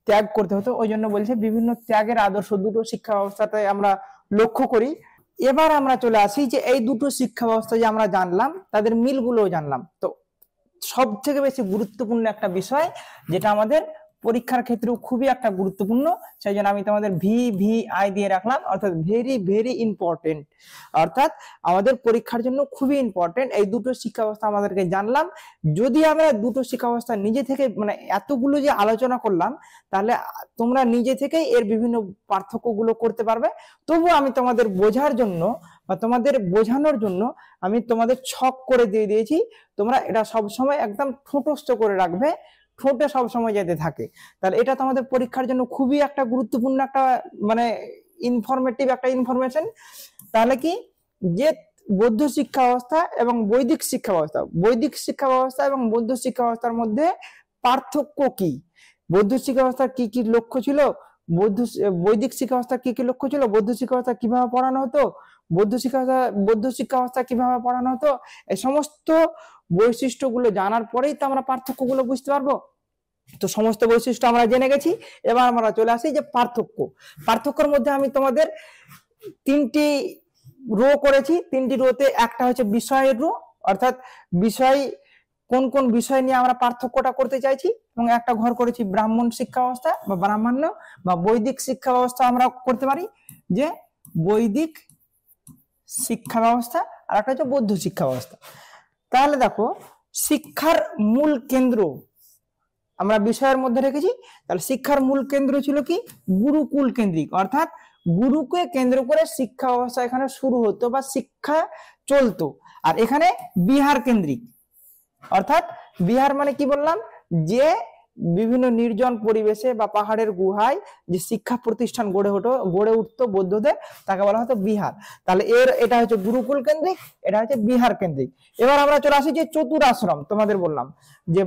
ত্যাগ করতে হতো। ওই জন্য বলছে বিভিন্ন ত্যাগের আদর্শ দুটো শিক্ষা ব্যবস্থাতে আমরা লক্ষ্য করি। এবার আমরা চলে আসি যে এই দুটো শিক্ষা ব্যবস্থা যে আমরা জানলাম, তাদের মিলগুলোও জানলাম। তো সব থেকে বেশি গুরুত্বপূর্ণ একটা বিষয় যেটা আমাদের পরীক্ষার ক্ষেত্রেও খুবই একটা গুরুত্বপূর্ণ, সেই জন্য আমি তোমাদের VVI দিয়ে রাখলাম, অর্থাৎ ভেরি ভেরি ইম্পর্টেন্ট, অর্থাৎ আমাদের পরীক্ষার জন্য খুবই ইম্পর্টেন্ট। এই দুটো শিক্ষা ব্যবস্থা আমাদেরকে জানলাম। যদি আমরা দুটো শিক্ষা ব্যবস্থা নিজে থেকে মানে এতগুলো যে আলোচনা করলাম, তাহলে তোমরা নিজে থেকেই এর বিভিন্ন পার্থক্যগুলো করতে পারবে। তবু আমি তোমাদের বোঝার জন্য বা তোমাদের বোঝানোর জন্য আমি তোমাদের ছক করে দিয়ে দিয়েছি। তোমরা এটা সবসময় একদম ঠোঁটস্থ করে রাখবে, ঠোঁটে সবসময় যেতে থাকে। তাহলে এটা তোমাদের পরীক্ষার জন্য খুবই একটা গুরুত্বপূর্ণ একটা মানে ইনফরমেটিভ একটা ইনফরমেশন। তাহলে কি যে বৌদ্ধ শিক্ষা ব্যবস্থা এবং বৈদিক শিক্ষা ব্যবস্থা, বৈদিক শিক্ষা ব্যবস্থা এবং বৌদ্ধ শিক্ষা ব্যবস্থার মধ্যে পার্থক্য কি, বৌদ্ধ শিক্ষা ব্যবস্থার কি কি লক্ষ্য ছিল, বৈদিক শিক্ষা ব্যবস্থার কি কি লক্ষ্য ছিল, বৌদ্ধ শিক্ষা ব্যবস্থা কিভাবে পড়ানো হতো, বৌদ্ধ শিক্ষা ব্যবস্থা কিভাবে পড়ানো হতো, এই সমস্ত বৈশিষ্ট্যগুলো জানার পরেই তো আমরা পার্থক্যগুলো বুঝতে পারবো। তো সমস্ত বৈশিষ্ট্য আমরা জেনে গেছি। এবার আমরা চলে আসি যে পার্থক্যের মধ্যে আমি তোমাদের তিনটি রো করেছি। তিনটি রোতে একটা হচ্ছে বিষয়ের রো, অর্থাৎ বিষয় কোন কোন বিষয় নিয়ে আমরা পার্থক্যটা করতে চাইছি, এবং একটা ঘর করেছি ব্রাহ্মণ শিক্ষা ব্যবস্থা বা ব্রাহ্মণ্য বা বৈদিক শিক্ষা ব্যবস্থা আমরা করতে পারি, যে বৈদিক শিক্ষা ব্যবস্থা, আর একটা হচ্ছে বৌদ্ধ শিক্ষা ব্যবস্থা। তাহলে দেখো শিক্ষার মূল কেন্দ্র আমরা বিষয়ের মধ্যে রেখেছি। তাহলে শিক্ষার মূল কেন্দ্র ছিল কি গুরুকুল কেন্দ্রিক, অর্থাৎ গুরুকে কেন্দ্র করে শিক্ষা ব্যবস্থা এখানে শুরু হতো বা শিক্ষা চলতো। আর এখানে বিহার কেন্দ্রিক, অর্থাৎ বিহার মানে কি বললাম, যে বিভিন্ন নির্জন পরিবেশে বা পাহাড়ের গুহায় যে শিক্ষা প্রতিষ্ঠান গড়ে উঠতো বৌদ্ধদের, তাকে বলা হতো বিহার। তাহলে এটা হচ্ছে গুরুকুল কেন্দ্রিক, এটা হচ্ছে বিহার কেন্দ্রিক। এবার আমরা চলে আসি যে চতুরাশ্রম। তোমাদের বললাম যে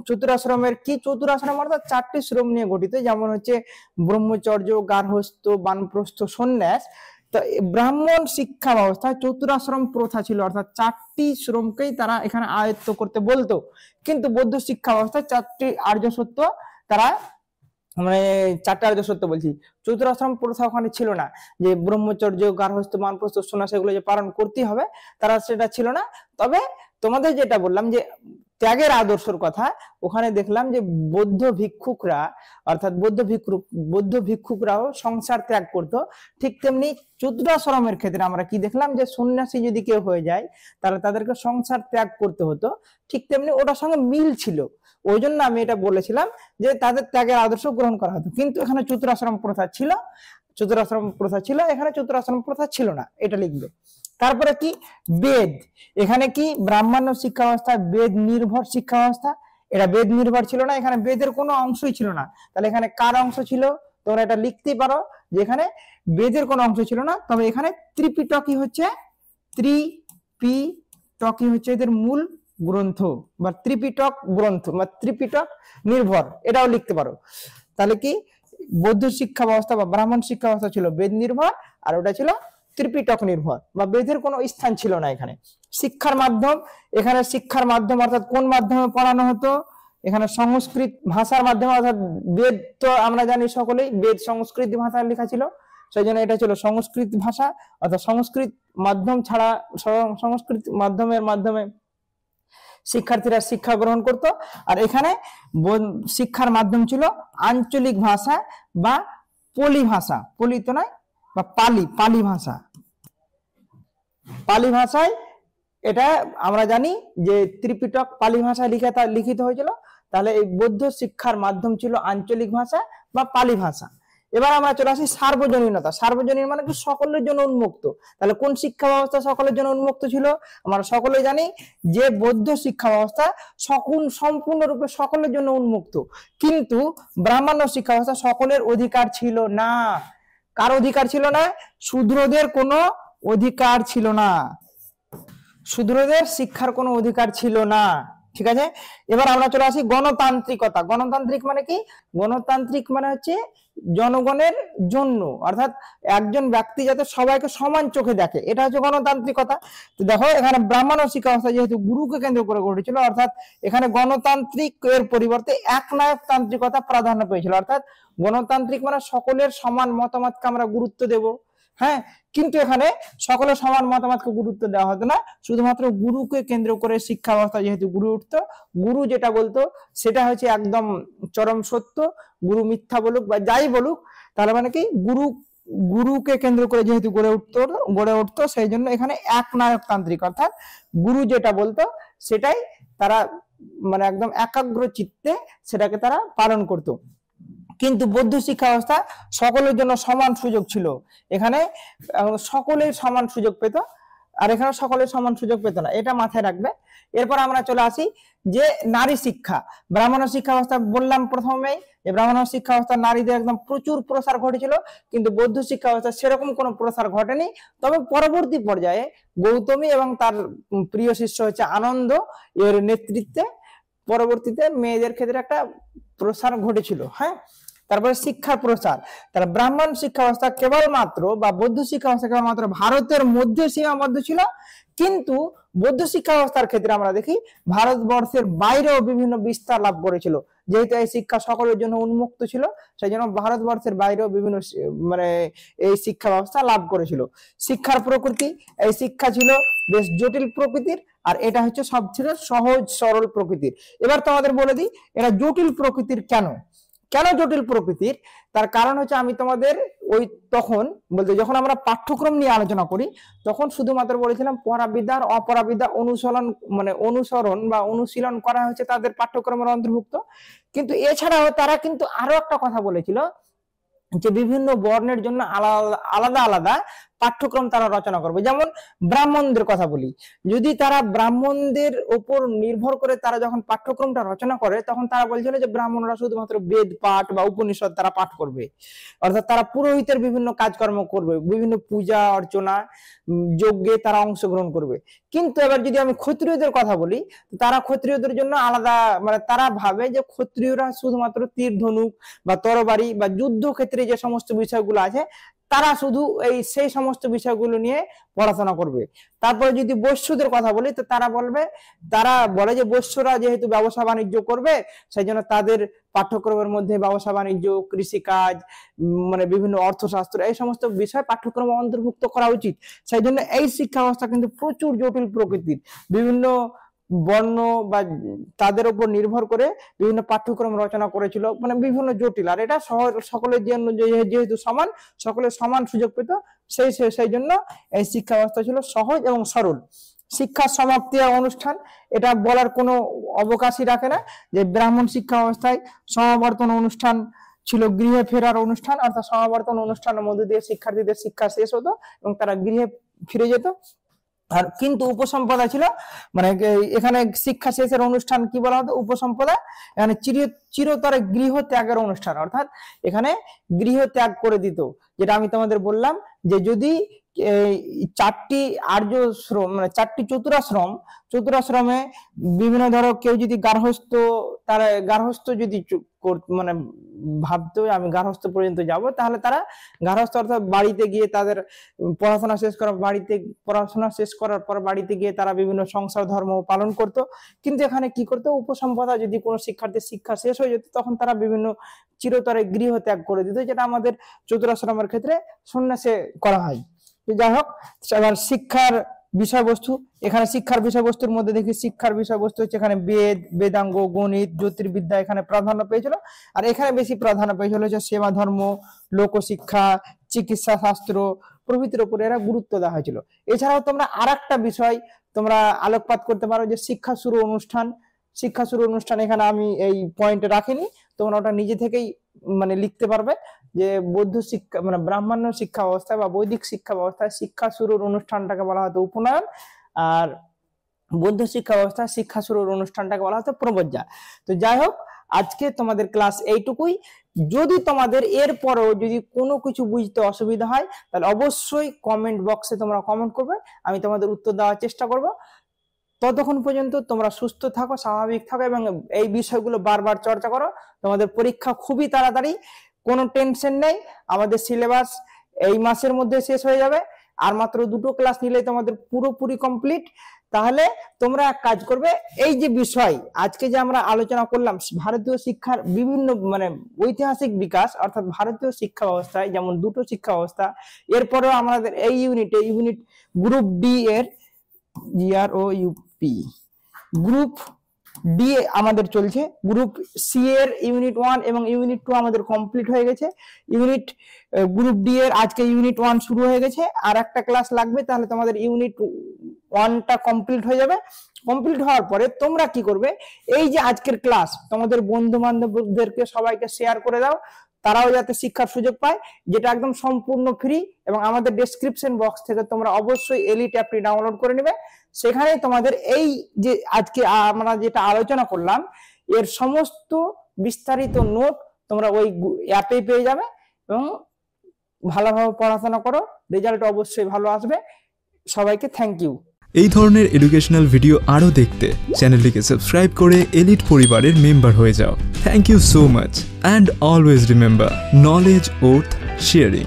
চতুরাশ্রমের কি, চতুরাশ্রম অর্থাৎ 4টি শ্রম নিয়ে গঠিত, যেমন হচ্ছে ব্রহ্মচর্য, গার্হস্থ্য, বানপ্রস্থ, সন্ন্যাস। তো ব্রাহ্মণ শিক্ষা ব্যবস্থায় চতুরাশ্রম প্রথা ছিল, অর্থাৎ 4টি শ্রমকেই তারা এখানে আয়ত্ত করতে বলতো। কিন্তু বৌদ্ধ শিক্ষা ব্যবস্থায় 4টি আর্য সত্য তারা, মানে 4টা আর্য সত্য বলছি, চতুরাশ্রম প্রথা ওখানে ছিল না, যে ব্রহ্মচর্য, গার্হস্থ্য, বানপ্রস্থ, সন্ন্যাস এগুলো যে পালন করতেই হবে, তারা সেটা ছিল না। তবে তোমাদের যেটা বললাম যে ত্যাগের আদর্শের কথা, ওখানে দেখলাম যে বৌদ্ধ ভিক্ষুকরা, অর্থাৎ বৌদ্ধ ভিক্ষুকরাও সংসার ত্যাগ করতো। ঠিক তেমনি চতুরাশ্রমের ক্ষেত্রে আমরা কি দেখলাম, যে সন্ন্যাসী যদি কেউ হয়ে যায় তাহলে তাদেরকে সংসার ত্যাগ করতে হতো। ঠিক তেমনি ওটার সঙ্গে মিল ছিল, ওই জন্য আমি এটা বলেছিলাম যে তাদের ত্যাগের আদর্শ গ্রহণ করা হতো। কিন্তু এখানে চতুরাশ্রম প্রথা ছিল, এখানে চতুরাশ্রম প্রথা ছিল না, এটা লিখবে। তারপরে কি বেদ, এখানে কি ব্রাহ্মণ্য শিক্ষা ব্যবস্থা বেদ নির্ভর শিক্ষা ব্যবস্থা, এটা বেদ নির্ভর ছিল না, এখানে বেদের কোনো অংশই ছিল না। তাহলে এখানে কার অংশ ছিল, তোমরা এটা লিখতেই পারো যে এখানে বেদের কোনো অংশ ছিল না। তবে এখানে ত্রিপিটকই হচ্ছে এদের মূল গ্রন্থ বা ত্রিপিটক গ্রন্থ বা ত্রিপিটক নির্ভর, এটাও লিখতে পারো। তাহলে কি বৌদ্ধ শিক্ষা ব্যবস্থা বা ব্রাহ্মণ শিক্ষা ব্যবস্থা ছিল বেদ নির্ভর, আর ওটা ছিল ত্রিপিটক নির্ভর বা বেদের কোনো স্থান ছিল না এখানে। শিক্ষার মাধ্যম, এখানে শিক্ষার মাধ্যম অর্থাৎ কোন মাধ্যমে পড়ানো হতো, এখানে সংস্কৃত ভাষার মাধ্যমে, অর্থাৎ বেদ তো আমরা জানি সকলেই, বেদ সংস্কৃত ভাষায় লেখা ছিল, সেই জন্য এটা ছিল সংস্কৃত ভাষা, অর্থাৎ সংস্কৃত মাধ্যম ছাড়া সংস্কৃত মাধ্যমে শিক্ষার্থীরা শিক্ষা গ্রহণ করত। আর এখানে শিক্ষার মাধ্যম ছিল আঞ্চলিক ভাষা বা পলি ভাষা, পলি তো নয়, বা পালি ভাষায় এটা আমরা জানি যে ত্রিপিটক পালি ভাষায় লিখিত হয়েছিল। তাহলে এই বৌদ্ধ শিক্ষার মাধ্যম ছিল আঞ্চলিক ভাষা বা পালি ভাষা। এবার আমরা চলে আসি সার্বজনীনতা। সার্বজনীন মানে কি সকলের জন্য উন্মুক্ত। তাহলে কোন শিক্ষা ব্যবস্থা সকলের জন্য উন্মুক্ত ছিল? আমরা সকলে জানি যে বৌদ্ধ শিক্ষা ব্যবস্থা সম্পূর্ণরূপে সকলের জন্য উন্মুক্ত, কিন্তু ব্রাহ্মণ্য শিক্ষা ব্যবস্থা সকলের অধিকার ছিল না। কার অধিকার ছিল না? শূদ্রদের কোনো অধিকার ছিল না, শূদ্রদের শিক্ষার কোনো অধিকার ছিল না। ঠিক আছে, এবার আমরা চলে আসি গণতান্ত্রিকতা। গণতান্ত্রিক মানে কি? গণতান্ত্রিক মানে হচ্ছে জনগণের জন্য, অর্থাৎ একজন ব্যক্তি যাতে সবাইকে সমান চোখে দেখে, এটা হচ্ছে গণতান্ত্রিকতা। তো দেখো এখানে ব্রাহ্মণ শিক্ষা ব্যবস্থা যেহেতু গুরুকে কেন্দ্র করে গড়েছিল, অর্থাৎ এখানে গণতান্ত্রিক এর পরিবর্তে একনায়কতান্ত্রিকতা প্রাধান্য পেয়েছিল। অর্থাৎ গণতান্ত্রিক মানে সকলের সমান মতামতকে আমরা গুরুত্ব দেব, হ্যাঁ, কিন্তু এখানে সকলের সমান মতামতকে গুরুত্ব দেওয়া হতো না, শুধুমাত্র গুরুকে কেন্দ্র করে শিক্ষা ব্যবস্থা যেহেতু গড়ে উঠতো, গুরু যেটা বলতো সেটা হচ্ছে একদম চরম সত্য, গুরু মিথ্যা বলুক বা যাই বলুক, তাহলে মানে কি গুরুকে কেন্দ্র করে যেহেতু গড়ে উঠতো সেই জন্য এখানে একনায়কতান্ত্রিক, অর্থাৎ গুরু যেটা বলতো সেটাই তারা মানে একদম একাগ্র চিত্তে সেটাকে তারা পালন করতো। কিন্তু বৌদ্ধ শিক্ষা ব্যবস্থা সকলের জন্য সমান সুযোগ ছিল, এখানে সকলের সমান সুযোগ পেত, আর এখানে সকলের সমান সুযোগ পেত না, এটা মাথায় রাখবে। এরপর আমরা চলে আসি যে নারী শিক্ষা। ব্রাহ্মণ শিক্ষা ব্যবস্থা বললাম প্রথমেই যে ব্রাহ্মণ শিক্ষা ব্যবস্থা নারীদের একদম প্রচুর প্রসার ঘটেছিল, কিন্তু বৌদ্ধ শিক্ষা ব্যবস্থা সেরকম কোনো প্রসার ঘটেনি। তবে পরবর্তী পর্যায়ে গৌতমী এবং তার প্রিয় শিষ্য হচ্ছে আনন্দ এর নেতৃত্বে পরবর্তীতে মেয়েদের ক্ষেত্রে একটা প্রসার ঘটেছিল। হ্যাঁ, তারপরে শিক্ষার প্রসার। তাহলে ব্রাহ্মণ শিক্ষা ব্যবস্থা কেবলমাত্র বা বৌদ্ধ শিক্ষা ব্যবস্থা কেবলমাত্র ভারতের মধ্যে সীমাবদ্ধ ছিল, কিন্তু বৌদ্ধ শিক্ষা ব্যবস্থার ক্ষেত্রে আমরা দেখি ভারতবর্ষের বাইরেও বিভিন্ন বিস্তার লাভ করেছিল। যেহেতু এই শিক্ষা সকলের জন্য উন্মুক্ত ছিল, সেই জন্য ভারতবর্ষের বাইরেও বিভিন্ন মানে এই শিক্ষা ব্যবস্থা লাভ করেছিল। শিক্ষার প্রকৃতি, এই শিক্ষা ছিল বেশ জটিল প্রকৃতির, আর এটা হচ্ছে সবচেয়ে সহজ সরল প্রকৃতির। এবার তোমাদের বলে দিই এটা জটিল প্রকৃতির কেন। কেন জটিল প্রকৃতির? তার কারণ হচ্ছে আমি তোমাদের ওই তখন বলতে যখন আমরা পাঠ্যক্রম নিয়ে আলোচনা করি তখন শুধুমাত্র বলেছিলাম পরাবিদ্যা আর অপরাবিদ্যা অনুসরণ বা অনুশীলন করা হচ্ছে তাদের পাঠ্যক্রমের অন্তর্ভুক্ত। কিন্তু এছাড়াও তারা কিন্তু আরো একটা কথা বলেছিল যে বিভিন্ন বর্ণের জন্য আলাদা আলাদা পাঠ্যক্রম তারা রচনা করবে। যেমন ব্রাহ্মণদের কথা বলি, যদি তারা ব্রাহ্মণদের উপর নির্ভর করে তারা যখন পাঠ্যক্রমটা রচনা করে তখন তারা বলছিল যে ব্রাহ্মণরা শুধুমাত্র বেদ পাঠ বা উপনিষদ তারা পাঠ করবে, অর্থাৎ তারা পুরোহিতের বিভিন্ন কাজকর্ম করবে, বিভিন্ন পূজা অর্চনা যজ্ঞে তারা অংশগ্রহণ করবে। কিন্তু এবার যদি আমি ক্ষত্রিয়দের কথা বলি, তারা ক্ষত্রিয়দের জন্য আলাদা, মানে তারা ভাবে যে ক্ষত্রিয়রা শুধুমাত্র তীর ধনুক বা তরবারি বা যুদ্ধক্ষেত্রে যে সমস্ত বিষয়গুলো আছে তারা শুধু সেই সমস্ত বিষয়গুলো নিয়ে পড়াশোনা করবে। তারপরে যদি বৈশ্যদের কথা বলি তো তারা বলে যে বৈশ্যরা যেহেতু ব্যবসা বাণিজ্য করবে সেই জন্য তাদের পাঠ্যক্রমের মধ্যে ব্যবসা বাণিজ্য, কৃষিকাজ, মানে বিভিন্ন অর্থশাস্ত্র এই সমস্ত বিষয় পাঠ্যক্রমে অন্তর্ভুক্ত করা উচিত। সেই জন্য এই শিক্ষা ব্যবস্থা কিন্তু প্রচুর জটিল প্রকৃতির, বিভিন্ন বর্ণ বা তাদের উপর নির্ভর করে বিভিন্ন পাঠ্যক্রম রচনা করেছিল, মানে বিভিন্ন জটিল। আর এটা সকলের জন্য যেহেতু সকলের সমান সুযোগ পেত, সেই জন্য এই শিক্ষা ব্যবস্থা ছিল সহজ এবং সরল। শিক্ষার সমাপ্তি অনুষ্ঠান, এটা বলার কোনো অবকাশই রাখে না যে ব্রাহ্মণ শিক্ষা ব্যবস্থায় সমাবর্তন অনুষ্ঠান ছিল গৃহে ফেরার অনুষ্ঠান, অর্থাৎ সমাবর্তন অনুষ্ঠানের মধ্যে দিয়ে শিক্ষার্থীদের শিক্ষা শেষ হতো এবং তারা গৃহে ফিরে যেত। আর কিন্তু উপসম্পদা ছিল, মানে এখানে শিক্ষা শেষের অনুষ্ঠান কি বলা হতো? উপসম্পদা। এখানে চিরতরে গৃহ ত্যাগের অনুষ্ঠান, অর্থাৎ এখানে গৃহ ত্যাগ করে দিত। যেটা আমি তোমাদের বললাম যে যদি চারটি আর্য শ্রম, মানে চারটি চতুরাশ্রমে বিভিন্ন ধরো কেউ যদি গার্হস্থ্য যদি মানে ভাবতো আমি গার্হস্থ্য পর্যন্ত যাব, তাহলে তারা গার্হস্থ্য অর্থাৎ বাড়িতে গিয়ে তাদের পড়াশোনা শেষ করার পর বাড়িতে গিয়ে তারা বিভিন্ন সংসার ধর্ম পালন করত। কিন্তু এখানে কি করতো? উপসম্পদা, যদি কোনো শিক্ষার্থীর শিক্ষা শেষ হয়ে যেত তখন তারা বিভিন্ন চিরতরে গৃহ ত্যাগ করে দিত, যেটা আমাদের চতুরাশ্রমের ক্ষেত্রে সন্ন্যাসে করা হয়। যাই হোক, এবার শিক্ষার বিষয়বস্তু, এখানে শিক্ষার বিষয়বস্তুর মধ্যে দেখি শিক্ষার বিষয়বস্তু হচ্ছে এখানে বেদাঙ্গ, গণিত, জ্যোতির্বিদ্যা এখানে প্রাধান্য পেয়েছিল। আর এখানে বেশি প্রাধান্য পেয়েছিল হচ্ছে সেবা ধর্ম, লোকশিক্ষা, চিকিৎসা শাস্ত্র প্রভৃতির উপরে এরা গুরুত্ব দেওয়া হয়েছিল। এছাড়াও তোমরা আরেকটা বিষয় তোমরা আলোকপাত করতে পারো যে শিক্ষা শুরু অনুষ্ঠান। এখানে আমি এই পয়েন্টে রাখিনি, তোমরা ওটা নিজে থেকেই মানে লিখতে পারবে যে বৌদ্ধ শিক্ষা, মানে ব্রাহ্মণ্য শিক্ষা ব্যবস্থা বা বৈদিক শিক্ষা ব্যবস্থায় শিক্ষা শুরুর অনুষ্ঠানটাকে বলা হতো উপনয়ন, আর বৌদ্ধ শিক্ষা ব্যবস্থা শিক্ষা শুরুর অনুষ্ঠানটাকে বলা হতো প্রবজ্জা। তো যাই হোক, আজকে তোমাদের ক্লাস এইটুকুই। যদি তোমাদের এরপরেও যদি কোনো কিছু বুঝতে অসুবিধা হয় তাহলে অবশ্যই কমেন্ট বক্সে তোমরা কমেন্ট করবে, আমি তোমাদের উত্তর দেওয়ার চেষ্টা করব। ততক্ষণ পর্যন্ত তোমরা সুস্থ থাকো, স্বাভাবিক থাকো এবং এই বিষয়গুলো বারবার চর্চা করো। তোমাদের পরীক্ষা খুবই তাড়াতাড়ি, কোনো টেনশন নেই। আমাদের সিলেবাস এই মাসের মধ্যে শেষ হয়ে যাবে, আর মাত্র 2টো ক্লাস নিলে তোমাদের পুরোপুরি কমপ্লিট। তাহলে তোমরা এক কাজ করবে, এই যে বিষয় আজকে যে আমরা আলোচনা করলাম ভারতীয় শিক্ষার বিভিন্ন মানে ঐতিহাসিক বিকাশ, অর্থাৎ ভারতীয় শিক্ষা ব্যবস্থায় যেমন 2টো শিক্ষা ব্যবস্থা, এরপরেও আমাদের এই ইউনিট গ্রুপ ডি এর গ্রুপ ডি আমাদের চলছে, গ্রুপ সি এর ইউনিট 1 এবং ইউনিট 2 আমাদের কমপ্লিট হয়ে গেছে। গ্রুপ ডি এর আজকে ইউনিট 1 শুরু হয়ে গেছে, আর একটা ক্লাস লাগবে, তাহলে তোমাদের ইউনিট 1টা কমপ্লিট হয়ে যাবে। কমপ্লিট হওয়ার পরে তোমরা কি করবে, এই যে আজকের ক্লাস তোমাদের বন্ধু বান্ধবদেরকে সবাইকে শেয়ার করে দাও, তারাও যাতে শিক্ষার সুযোগ পায়, যেটা একদম সম্পূর্ণ ফ্রি। এবং আমাদের ডেসক্রিপশন বক্স থেকে তোমরা অবশ্যই এলিট অ্যাপটি ডাউনলোড করে নেবে। সেখানে তোমাদের এই যে আজকে আমরা যেটা আলোচনা করলাম এর সমস্ত বিস্তারিত নোট তোমরা ওই অ্যাপেই পেয়ে যাবে। এবং ভালোভাবে পড়াশোনা করো, রেজাল্ট অবশ্যই ভালো আসবে। সবাইকে থ্যাংক ইউ। এই ধরনের এডুকেশনাল ভিডিও আরও দেখতে চ্যানেলটিকে সাবস্ক্রাইব করে এলিট পরিবারের মেম্বার হয়ে যাও। Thank you so much and always remember, knowledge worth sharing.